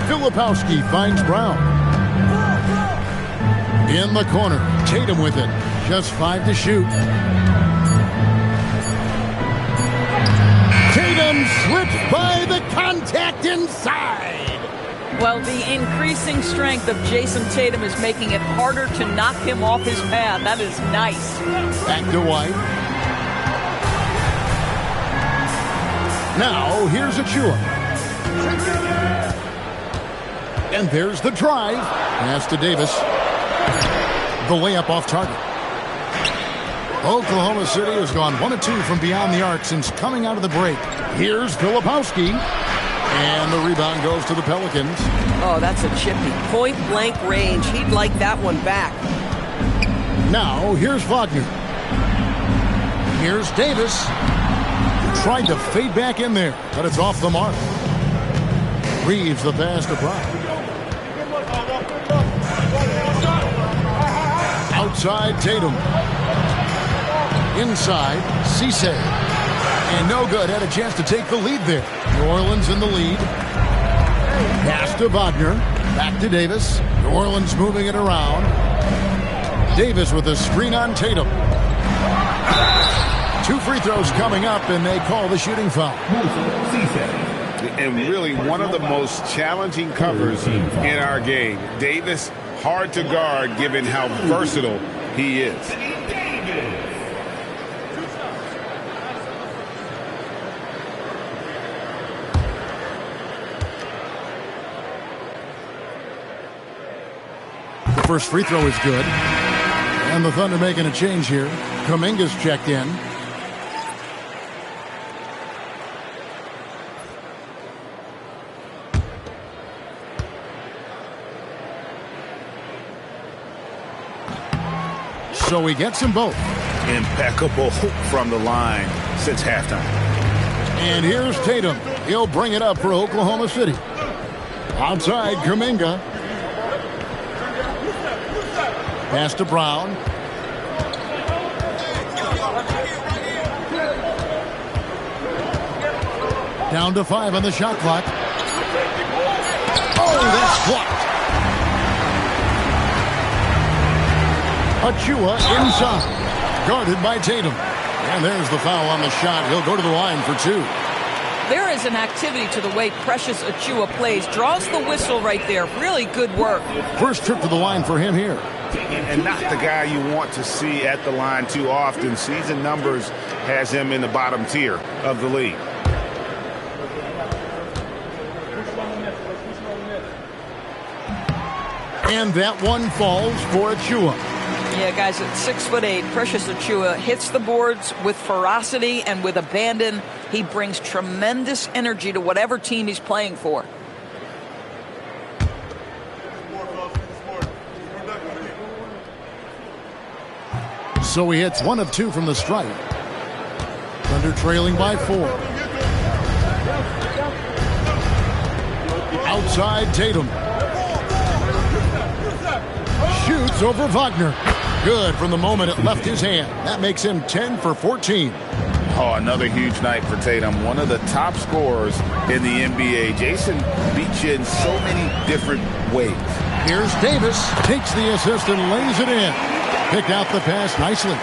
Filipowski finds Brown. In the corner, Tatum with it. Just 5 to shoot. Tatum slips by the contact inside. Well, the increasing strength of Jason Tatum is making it harder to knock him off his path. That is nice. Back to White. Now, here's Achua. And there's the drive. Pass to Davis. The layup off target. Oklahoma City has gone 1 of 2 from beyond the arc since coming out of the break. Here's Filipowski. And the rebound goes to the Pelicans. Oh, that's a chippy. Point-blank range. He'd like that one back. Now, here's Wagner. Here's Davis. He tried to fade back in there, but it's off the mark. Reeves the pass to Brown. Outside Tatum. Inside Cisse. And no good. Had a chance to take the lead there. New Orleans in the lead. Pass to Wagner. Back to Davis. New Orleans moving it around. Davis with a screen on Tatum. 2 free throws coming up, and they call the shooting foul. And really one of the most challenging covers in our game. Davis Hard to guard given how versatile he is. The first free throw is good. And the Thunder making a change here. Kuminga's checked in. So he gets them both. Impeccable from the line since halftime. And here's Tatum. He'll bring it up for Oklahoma City. Outside, Kuminga. Pass to Brown. Down to 5 on the shot clock. Oh, that's blocked. Achua inside. Guarded by Tatum. And there's the foul on the shot. He'll go to the line for 2. There is an activity to the way Precious Achua plays. Draws the whistle right there. Really good work. First trip to the line for him here. And not the guy you want to see at the line too often. Season numbers has him in the bottom tier of the league. And that one falls for Achua. Yeah, guys, at 6'8", Precious Achua hits the boards with ferocity and with abandon. He brings tremendous energy to whatever team he's playing for. So he hits 1 of 2 from the stripe. Thunder trailing by 4. Outside Tatum. Shoots over Wagner. Good from the moment it left his hand. That makes him 10 for 14. Oh, another huge night for Tatum. One of the top scorers in the NBA. Jason beats you in so many different ways. Here's Davis. Takes the assist and lays it in. Picked out the pass nicely.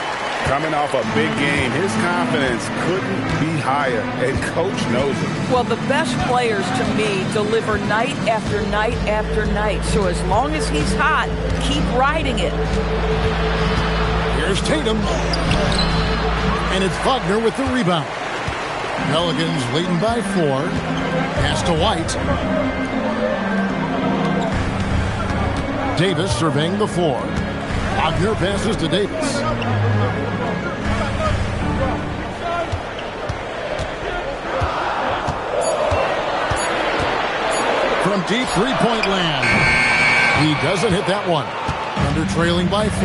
Coming off a big game, his confidence couldn't be higher, and coach knows it. Well, the best players, to me, deliver night after night after night. So as long as he's hot, keep riding it. Here's Tatum. And it's Wagner with the rebound. Pelicans leading by 4. Pass to White. Davis surveying the floor. Wagner passes to Davis. From deep three-point land. He doesn't hit that one. Thunder trailing by 4.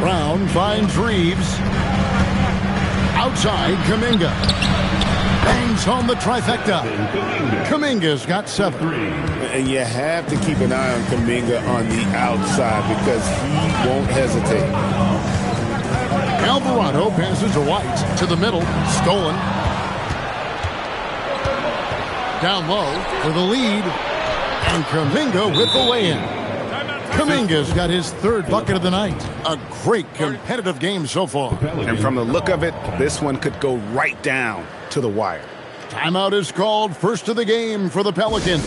Brown finds Reeves. Outside, Kuminga. Bangs home the trifecta. Kuminga's got 7. And you have to keep an eye on Kuminga on the outside because he won't hesitate. Alvarado passes to White. To the middle. Stolen. Down low for the lead. And Kuminga with the lay-in. Kuminga's got his 3rd bucket of the night. A great competitive game so far. And from the look of it, this one could go right down to the wire. Timeout is called. First of the game for the Pelicans.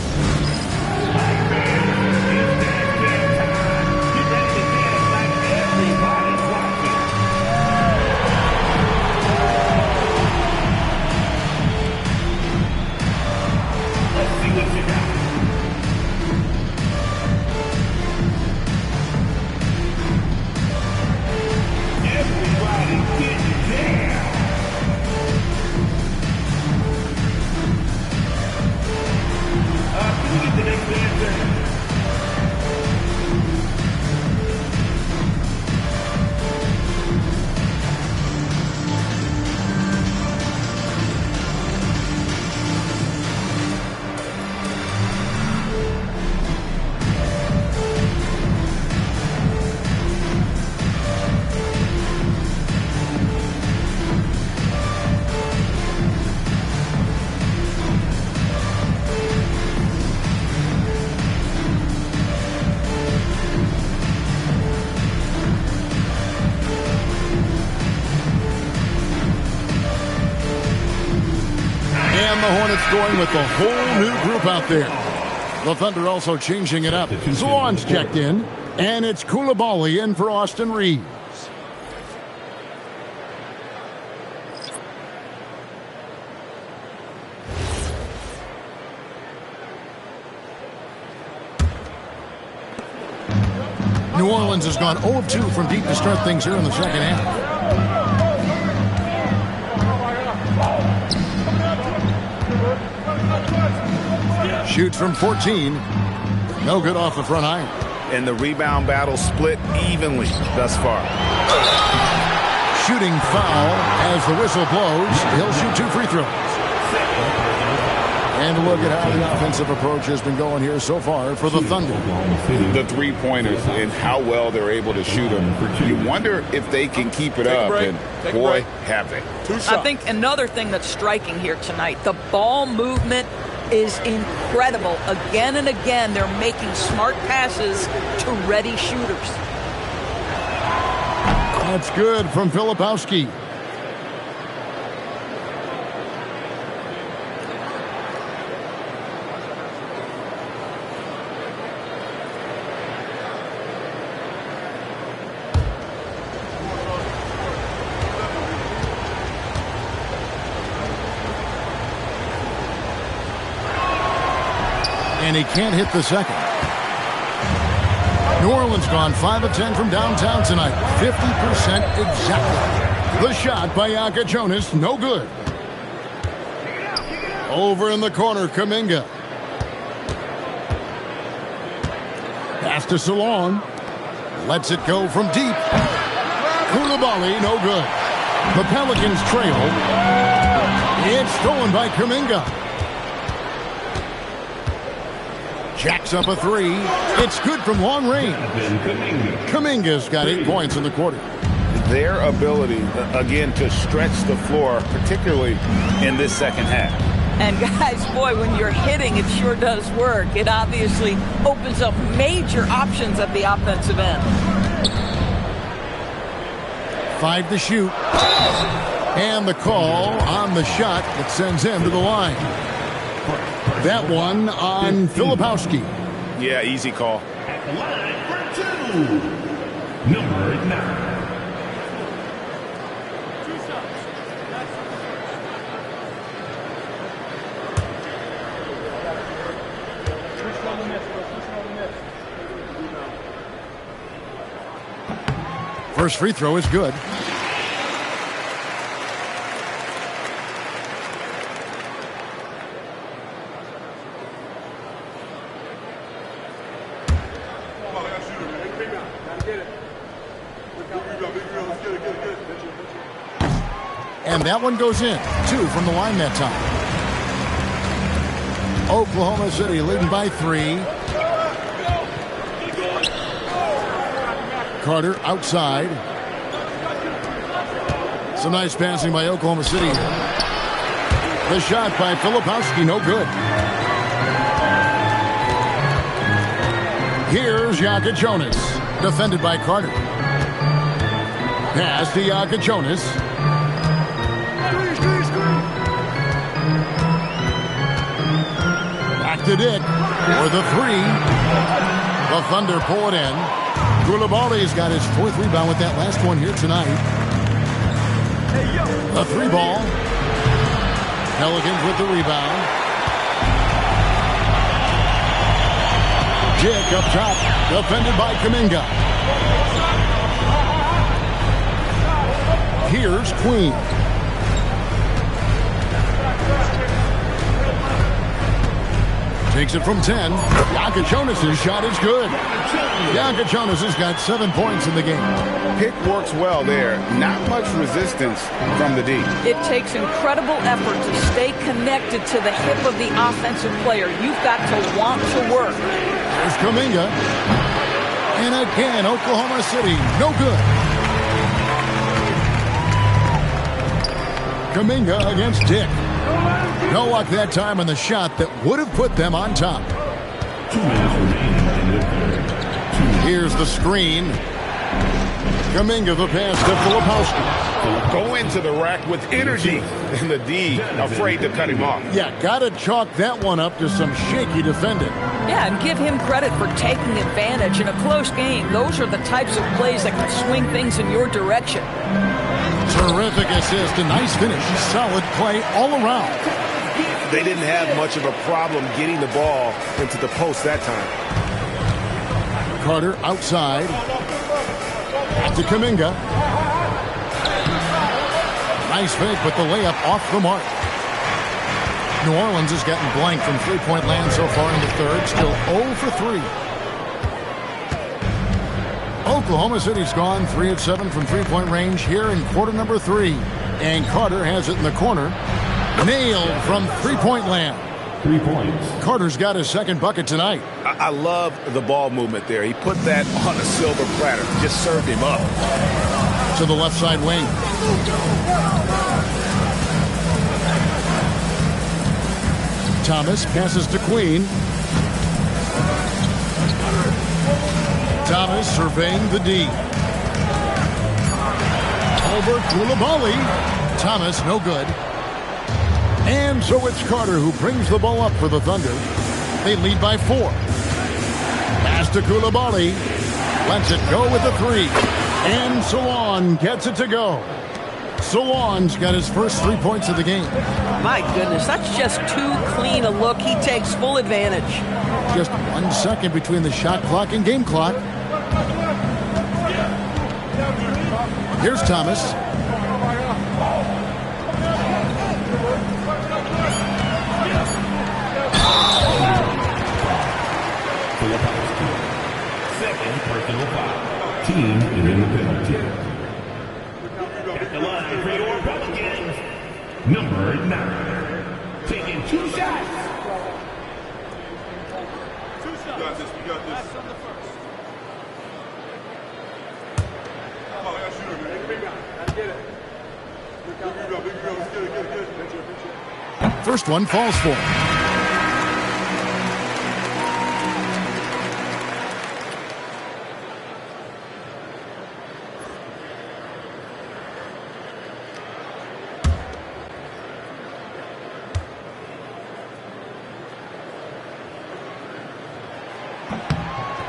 The Hornets going with the whole new group out there. The Thunder also changing it up. Salon's checked in, and it's Coulibaly in for Austin Reeves. New Orleans has gone 0 of 2 from deep to start things here in the second half. Shoots from 14. No good off the front iron. And the rebound battle split evenly thus far. Shooting foul as the whistle blows. He'll shoot 2 free throws. And look at how the offensive approach has been going here so far for the Thunder. The three-pointers and how well they're able to shoot them. You wonder if they can keep it up, and boy, have they. I think another thing that's striking here tonight, the ball movement is incredible. Again and again, they're making smart passes to ready shooters. That's good from Filipowski. And he can't hit the second. New Orleans gone 5 of 10 from downtown tonight. 50% exactly. The shot by Jonas, no good. Over in the corner, Kuminga. Pass to Salon. Lets it go from deep. Coulibaly, no good. The Pelicans trail. It's stolen by Kuminga. Jacks up a 3. It's good from long range. Kuminga's got 8 points in the quarter. Their ability, again, to stretch the floor, particularly in this second half. And guys, boy, when you're hitting, it sure does work. It obviously opens up major options at the offensive end. 5 to shoot. And the call on the shot that sends him to the line. That one on Filipowski. Yeah, easy call. At the line for 2, number 9. First free throw is good. And that one goes in. 2 from the line that time. Oklahoma City leading by 3. Carter outside. Some nice passing by Oklahoma City. The shot by Filipowski, no good. Here's Jonas, defended by Carter. Pass to Jonas. Back to Dick for the 3. The Thunder pull it in. Coulibaly's got his 4th rebound with that last one here tonight. The 3 ball. Pelicans with the rebound. Dick up top, defended by Kuminga. Here's Queen. Takes it from 10. Jonas' shot is good. Jonas has got 7 points in the game. Pick works well there. Not much resistance from the D. It takes incredible effort to stay connected to the hip of the offensive player. You've got to want to work. There's Kuminga. And again, Oklahoma City, no good. Kuminga against Dick. No luck that time on the shot that would have put them on top. 2 minutes remaining in the third. Here's the screen. Kuminga the pass to Filipowski. Go into the rack with energy. And the D afraid to cut him off. Yeah, got to chalk that one up to some shaky defending. Yeah, and give him credit for taking advantage in a close game. Those are the types of plays that can swing things in your direction. Terrific assist, a nice finish. Solid play all around. They didn't have much of a problem getting the ball into the post that time. Carter outside. To Kuminga. Nice fake, but the layup off the mark. New Orleans has gotten blank from three-point land so far in the third. Still 0 for 3. Oklahoma City's gone 3 of 7 from three-point range here in quarter number 3. And Carter has it in the corner. Nailed from three-point land. 3 points. Carter's got his second bucket tonight. I love the ball movement there. He put that on a silver platter. Just served him up. To the left side wing. Thomas passes to Queen. Thomas surveying the D. Over Koulibaly. Thomas no good. And so it's Carter who brings the ball up for the Thunder. They lead by 4. Pass to Koulibaly. Lets it go with the 3. And Sawan gets it to go. Sawan's got his first 3 points of the game. My goodness, that's just too clean a look. He takes full advantage. Just 1 second between the shot clock and game clock. Here's Thomas. Second personal foul. Team is in the penalty. At the line for your Pelicans, number 9. Taking 2 shots. We got this. We got this. On the first. Oh, I got shooter, man. Big guy. Let's get it. Big go. Let's get it. First one falls for.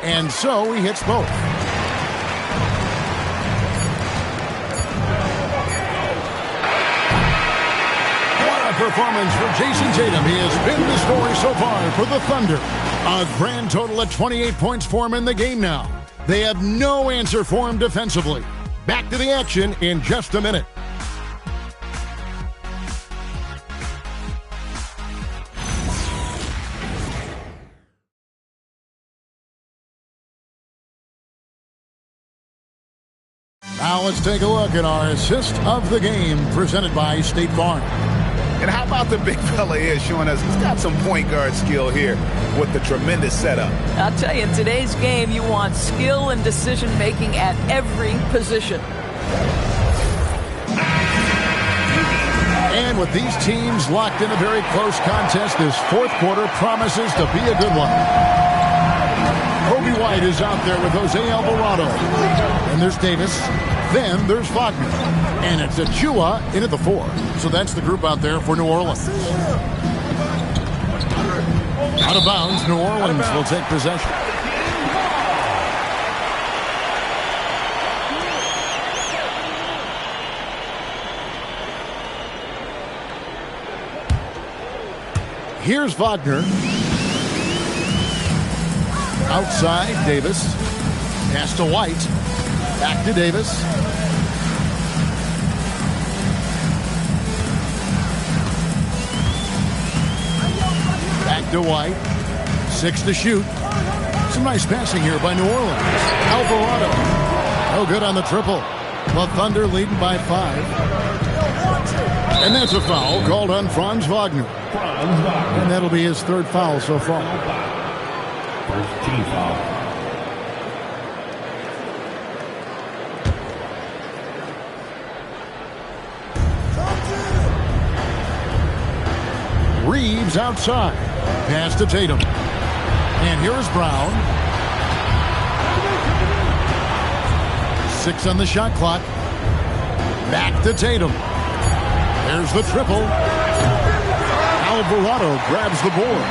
And so he hits both. What a performance for Jason Tatum. He has been the story so far for the Thunder. A grand total of 28 points for him in the game now. They have no answer for him defensively. Back to the action in just a minute. Now let's take a look at our assist of the game presented by State Farm. And how about the big fella here showing us he's got some point guard skill here with the tremendous setup. I'll tell you, in today's game, you want skill and decision-making at every position. And with these teams locked in a very close contest, this fourth quarter promises to be a good one. Kobe White is out there with Jose Alvarado. And there's Davis. Then there's Wagner. And it's Achua in at the 4. So that's the group out there for New Orleans. Out of bounds, New Orleans will take possession. Here's Wagner. Outside, Davis. Pass to White. Back to Davis. Back to White. 6 to shoot. Some nice passing here by New Orleans. Alvarado. No good on the triple. The Thunder leading by 5. And that's a foul called on Franz Wagner. And that'll be his 3rd foul so far. First team foul. Reeves outside. Pass to Tatum. And here is Brown. 6 on the shot clock. Back to Tatum. There's the triple. Alvarado grabs the board.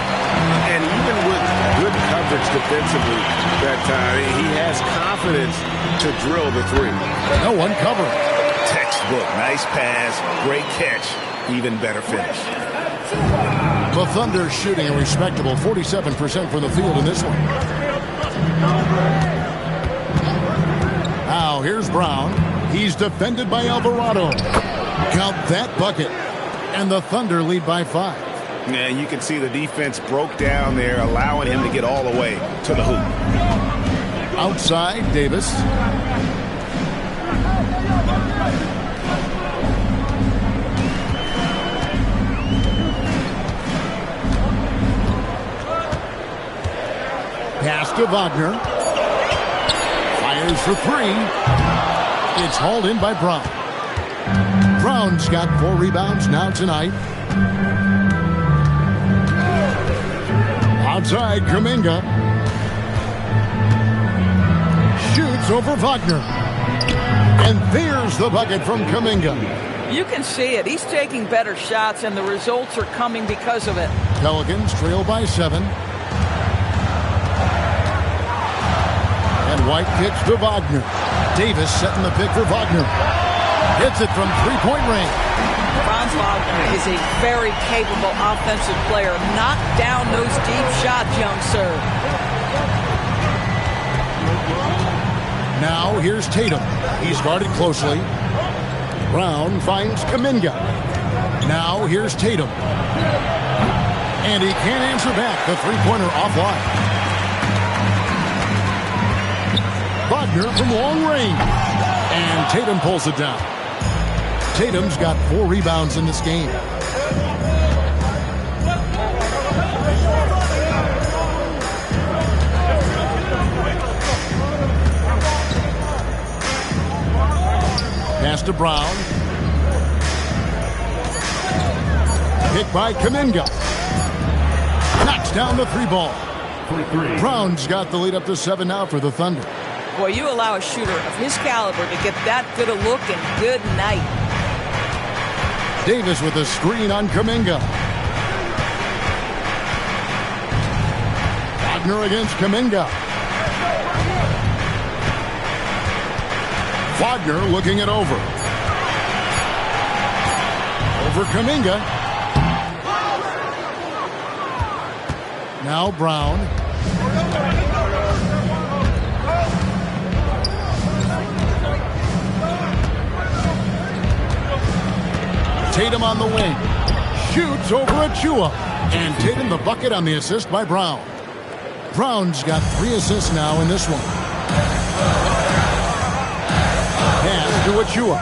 And even with good coverage defensively that time, he has confidence to drill the three. No one covering. Textbook. Nice pass. Great catch. Even better finish. The Thunder shooting a respectable 47% from the field in this one. Now here's Brown. He's defended by Alvarado. Count that bucket. And the Thunder lead by 5. Yeah, you can see the defense broke down there, allowing him to get all the way to the hoop. Outside, Davis. Pass to Wagner. Fires for 3. It's hauled in by Brown. Brown's got 4 rebounds now tonight. Outside, Kuminga. Shoots over Wagner. And there's the bucket from Kuminga. You can see it. He's taking better shots, and the results are coming because of it. Pelicans trail by 7. And White kicks to Wagner. Davis setting the pick for Wagner. Hits it from 3-point range. Franz Wagner is a very capable offensive player. Knock down those deep shots, young sir. Now here's Tatum. He's guarded closely. Brown finds Kuminga. Now here's Tatum. And he can't answer back. The three-pointer offline. Wagner from long range. And Tatum pulls it down. Tatum's got 4 rebounds in this game. Pass to Brown. Pick by Kuminga. Knocks down the 3-ball. Brown's got the lead up to 7 now for the Thunder. Boy, you allow a shooter of his caliber to get that good a look, and good night. Davis with a screen on Kuminga. Wagner against Kuminga. Wagner looking it over. Over Kuminga. Now Brown. Tatum on the wing. Shoots over Achua. And Tatum the bucket on the assist by Brown. Brown's got 3 assists now in this one. Pass to Achua.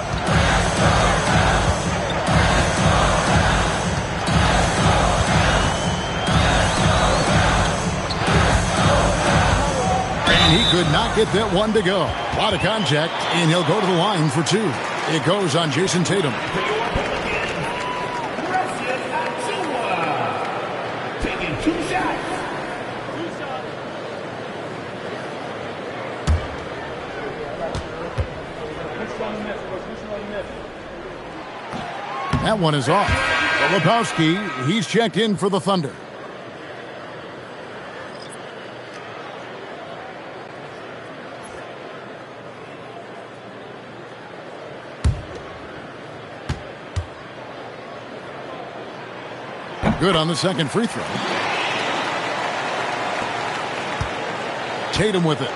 And he could not get that one to go. A lot of contact, and he'll go to the line for 2. It goes on Jason Tatum. That one is off. Lebowski, he's checked in for the Thunder. Good on the second free throw. Tatum with it.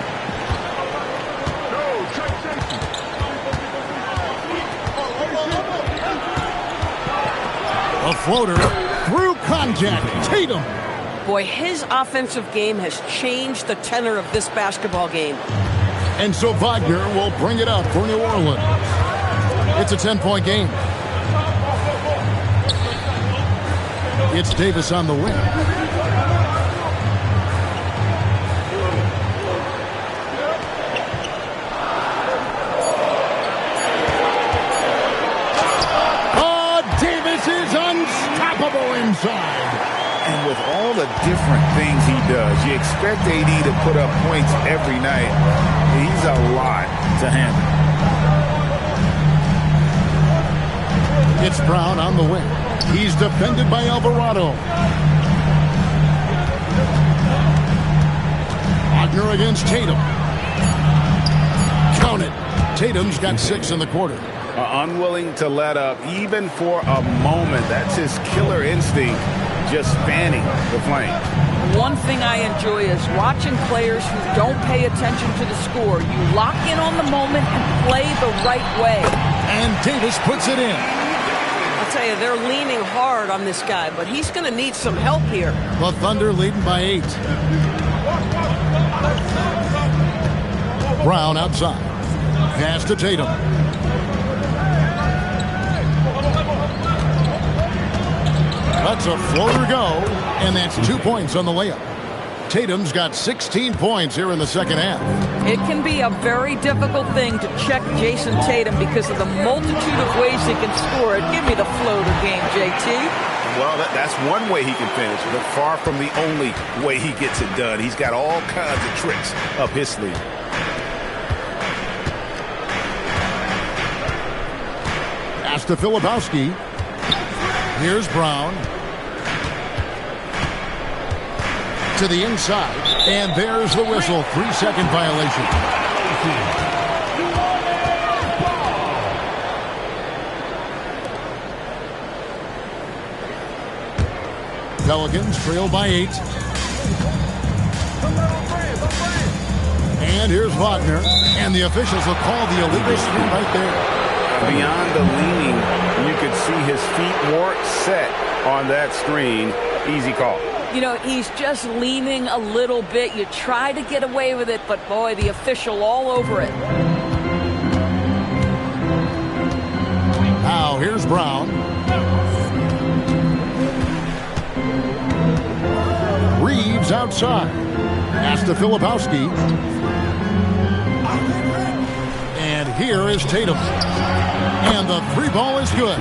A floater through contact. Tatum. Boy, his offensive game has changed the tenor of this basketball game. And so Wagner will bring it up for New Orleans. It's a 10-point game. It's Davis on the wing. Unstoppable inside. And with all the different things he does, you expect AD to put up points every night. He's a lot to handle. It's Brown on the wing. He's defended by Alvarado. Wagner against Tatum. Count it. Tatum's got 6 in the quarter. Unwilling to let up even for a moment. That's his killer instinct, just fanning the flame. One thing I enjoy is watching players who don't pay attention to the score. You lock in on the moment and play the right way. And Davis puts it in. I'll tell you, they're leaning hard on this guy, but he's going to need some help here. The Thunder leading by 8. Brown outside. Pass to Tatum. That's a floater go, and that's 2 points on the layup. Tatum's got 16 points here in the second half. It can be a very difficult thing to check Jason Tatum because of the multitude of ways he can score it. Give me the floater game, JT. Well, that's one way he can finish, but far from the only way he gets it done. He's got all kinds of tricks up his sleeve. Pass to Filipowski. Here's Brown. To the inside. And there's the whistle. 3-second violation. Pelicans trail by 8. And here's Wagner. And the officials will call the illegal screen right there. Beyond the leaning, you could see his feet weren't set on that screen. Easy call. You know, he's just leaning a little bit. You try to get away with it, but boy, the official all over it. Now, here's Brown. Reeves outside. Pass to Filipowski. And here is Tatum. And the 3 ball is good.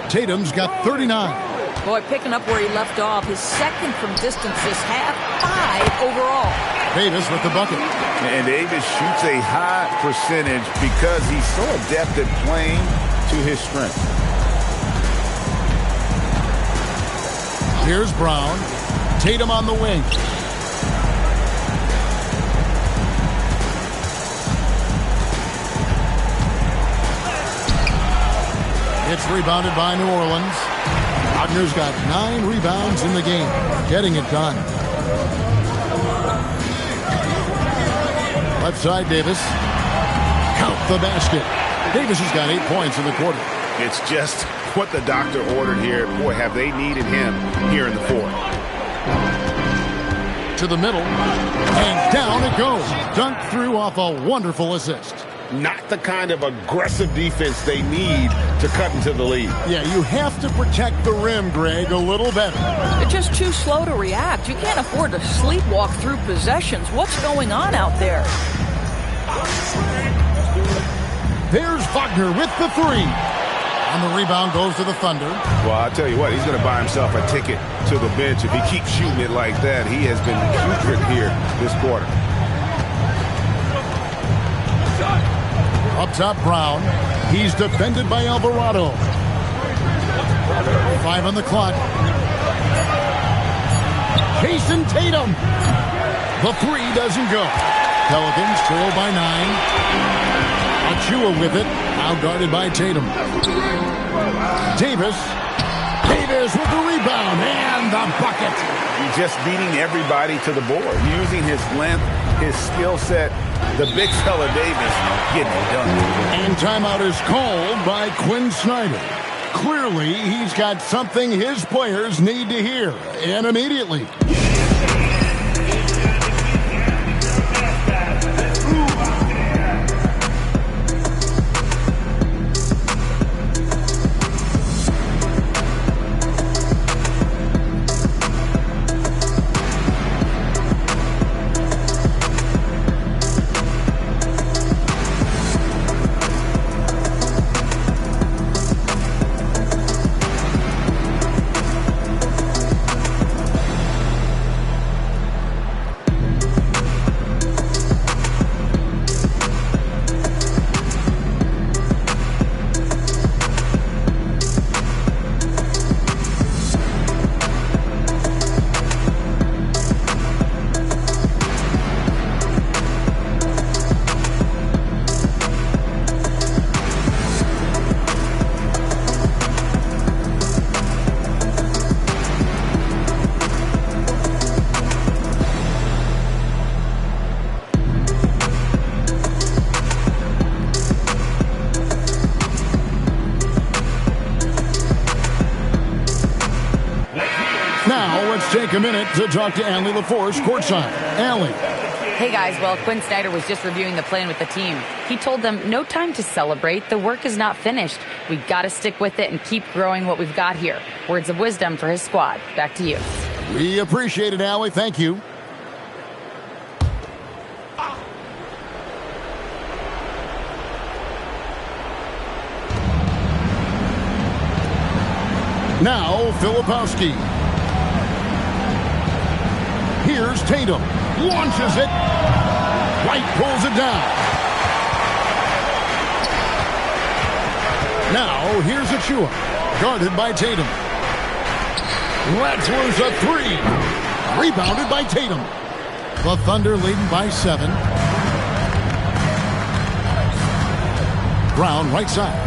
Tatum's got 39. Boy, picking up where he left off. His second from distance this half. 5 overall. Davis with the bucket. And Davis shoots a high percentage because he's so adept at playing to his strength. Here's Brown. Tatum on the wing. It's rebounded by New Orleans. Wagner's got 9 rebounds in the game. Getting it done. Left side, Davis. Count the basket. Davis has got 8 points in the quarter. It's just what the doctor ordered here. Boy, have they needed him here in the fourth. To the middle. And down it goes. Dunked through off a wonderful assist. Not the kind of aggressive defense they need to cut into the lead. Yeah, you have to protect the rim, Greg, a little better. They're just too slow to react. You can't afford to sleepwalk through possessions. What's going on out there? There's Wagner with the 3. And the rebound goes to the Thunder. Well, I'll tell you what, he's going to buy himself a ticket to the bench if he keeps shooting it like that. He has been putrid here this quarter. Up top, Brown. He's defended by Alvarado. 5 on the clock. Jason Tatum. The 3 doesn't go. Pelicans trail by 9. Achua with it. Now guarded by Tatum. Davis. Davis with the rebound and the bucket. He's just beating everybody to the board. Using his length, his skill set. The big fella Davis getting it done. And timeout is called by Quinn Snyder. Clearly, he's got something his players need to hear, and immediately. take a minute to talk to Allie LaForce courtside. Allie. Hey guys, well, Quinn Snyder was just reviewing the plan with the team. He told them, no time to celebrate. The work is not finished. We got to stick with it and keep growing what we've got here. Words of wisdom for his squad. Back to you. We appreciate it, Allie. Thank you. Now, Filipowski. Here's Tatum. Launches it. White pulls it down. Now, here's Achua. Guarded by Tatum. Lets loose a three. Rebounded by Tatum. The Thunder leading by 7. Brown, right side.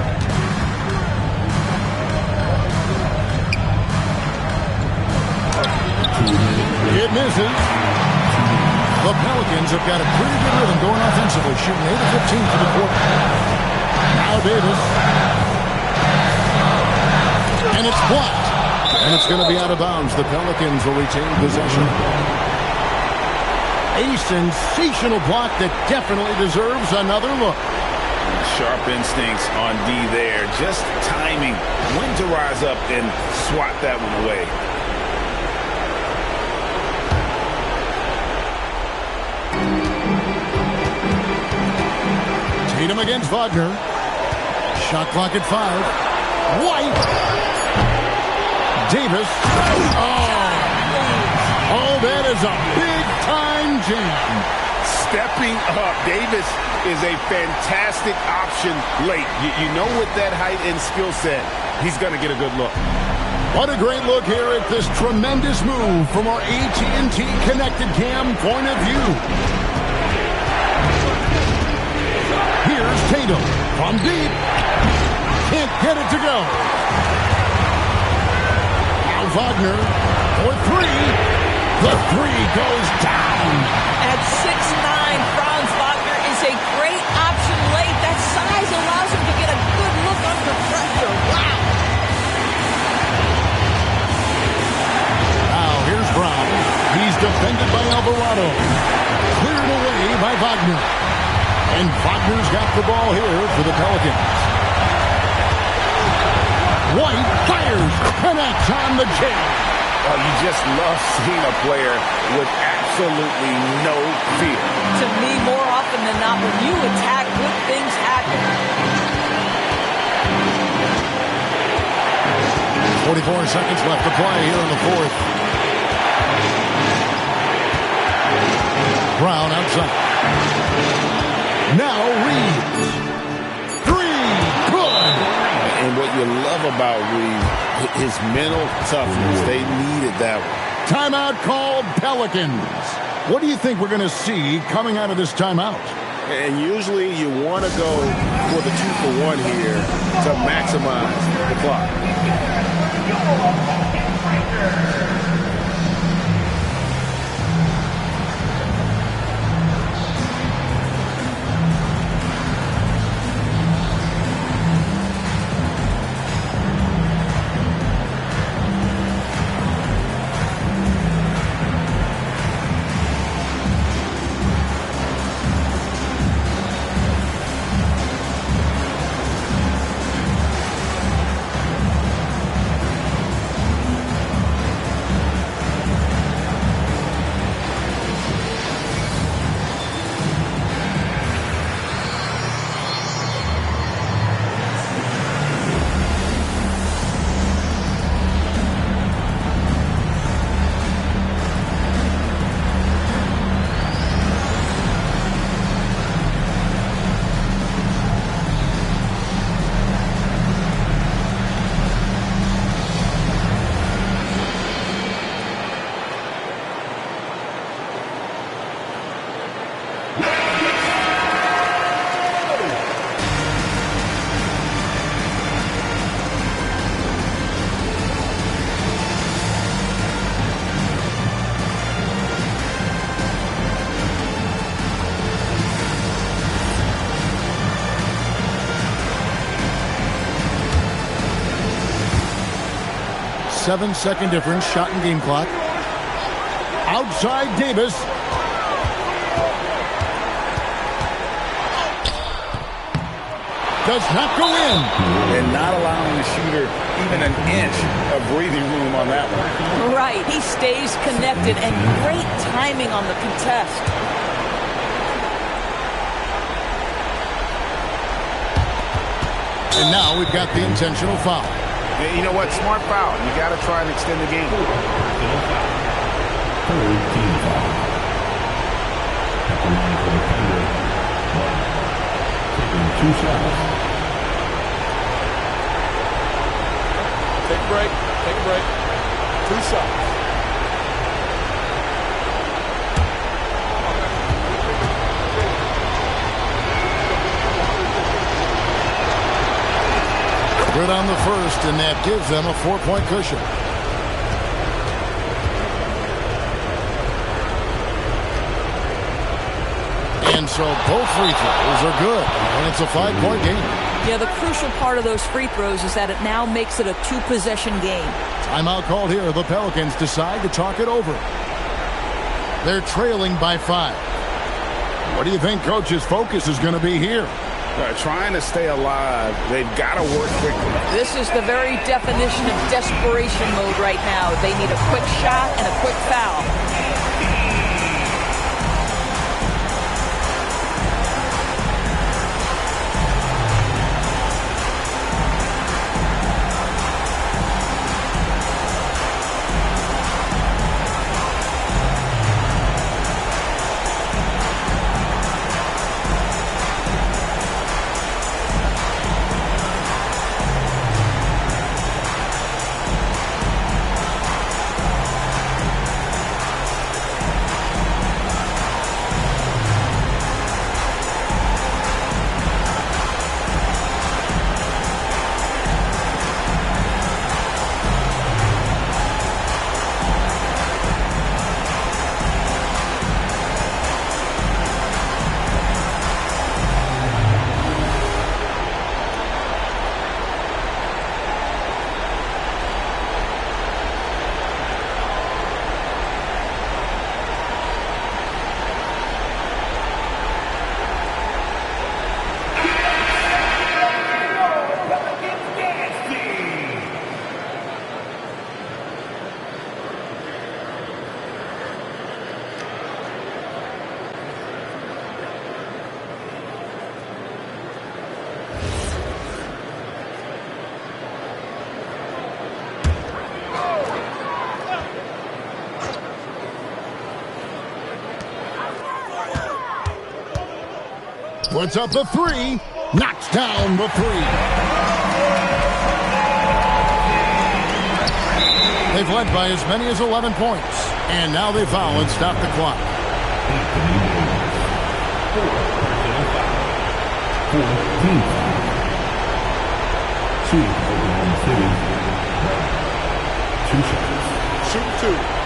It misses. The Pelicans have got a pretty good rhythm going offensively, shooting 8 of 15 for the quarter. Now Davis. And it's blocked. And it's going to be out of bounds. The Pelicans will retain possession. A sensational block that definitely deserves another look. Sharp instincts on D there. Just timing when to rise up and swat that one away. Tatum against Wagner. Shot clock at 5. White. Davis. Oh, that is a big-time jam. Stepping up. Davis is a fantastic option late. You know with that height and skill set, he's going to get a good look. What a great look here at this tremendous move from our AT&T Connected Cam point of view. Here's Tatum from deep. Can't get it to go. Now Wagner for 3. The 3 goes down. At 6'9", Franz Wagner is a great option late. That size allows him to get a good look under pressure. Wow. Now here's Brown. He's defended by Alvarado. Cleared away by Wagner. And Wagner's got the ball here for the Pelicans. White fires. Connects on the jam. Oh, you just love seeing a player with absolutely no fear. To me, more often than not, when you attack, good things happen. 44 seconds left to play here in the fourth. Brown outside. Now Reeves. 3. Good. And what you love about Reeves, his mental toughness, they needed that one. Timeout called Pelicans. What do you think we're going to see coming out of this timeout? And usually you want to go for the 2-for-1 here to maximize the clock. 7-second difference, shot and game clock. Outside Davis. Does not go in. And not allowing the shooter even an inch of breathing room on that one. Right. He stays connected, and great timing on the contest. And now we've got the intentional foul. Yeah, you know what? Smart foul. You got to try and extend the game. Third team foul. At the line for the Thunder. Taking 2 shots. Take a break. Take a break. 2 shots. Good on the first, and that gives them a 4-point cushion. And so both free throws are good, and it's a 5-point game. Yeah, the crucial part of those free throws is that it now makes it a 2-possession game. Timeout called here. The Pelicans decide to talk it over. They're trailing by 5. What do you think Coach's focus is going to be here? Trying to stay alive. They've got to work quickly. This is the very definition of desperation mode right now. They need a quick shot and a quick foul. Puts up the 3. Knocks down the 3. They've led by as many as 11 points. And now they foul and stop the clock. 14. Shoot Oklahoma City. 2 shots. Shoot 2.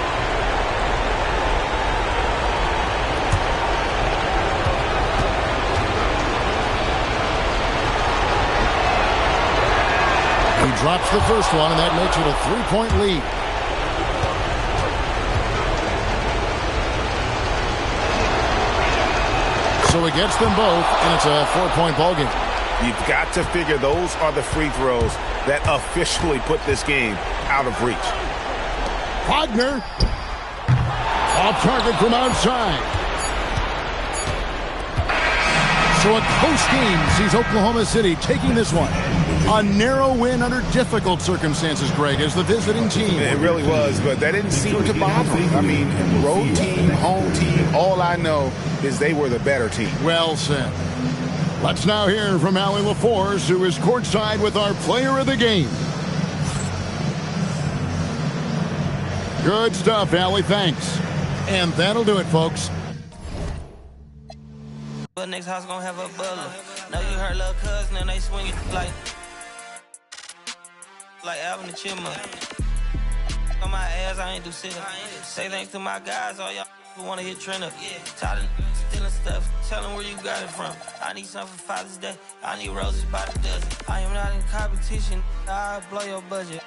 He drops the first one, and that makes it a 3-point lead. So he gets them both, and it's a 4-point ball game. You've got to figure those are the free throws that officially put this game out of reach. Wagner. Off target from outside. So a close game sees Oklahoma City taking this one. A narrow win under difficult circumstances, Greg, as the visiting team. It really was, but that didn't seem to bother them. I mean, road team, home team, all I know is they were the better team. Well said. Let's now hear from Allie LaForce, who is courtside with our player of the game. Good stuff, Allie. Thanks. And that'll do it, folks. But next house gonna have a butler. Know you heard little cousin and they swing it like Alvin the Chipmunk. On my ass, I ain't do shit. Say thanks to my guys, all y'all who wanna hit trend up. Tired of stealing stuff, tell them where you got it from. I need something for Father's Day, I need roses by the dozen. I am not in competition, I'll blow your budget.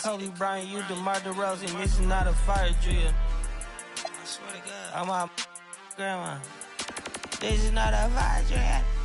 Kobe Bryant, you DeMar DeRozan, this is not a fire drill. Oh my grandma. This is not a vice,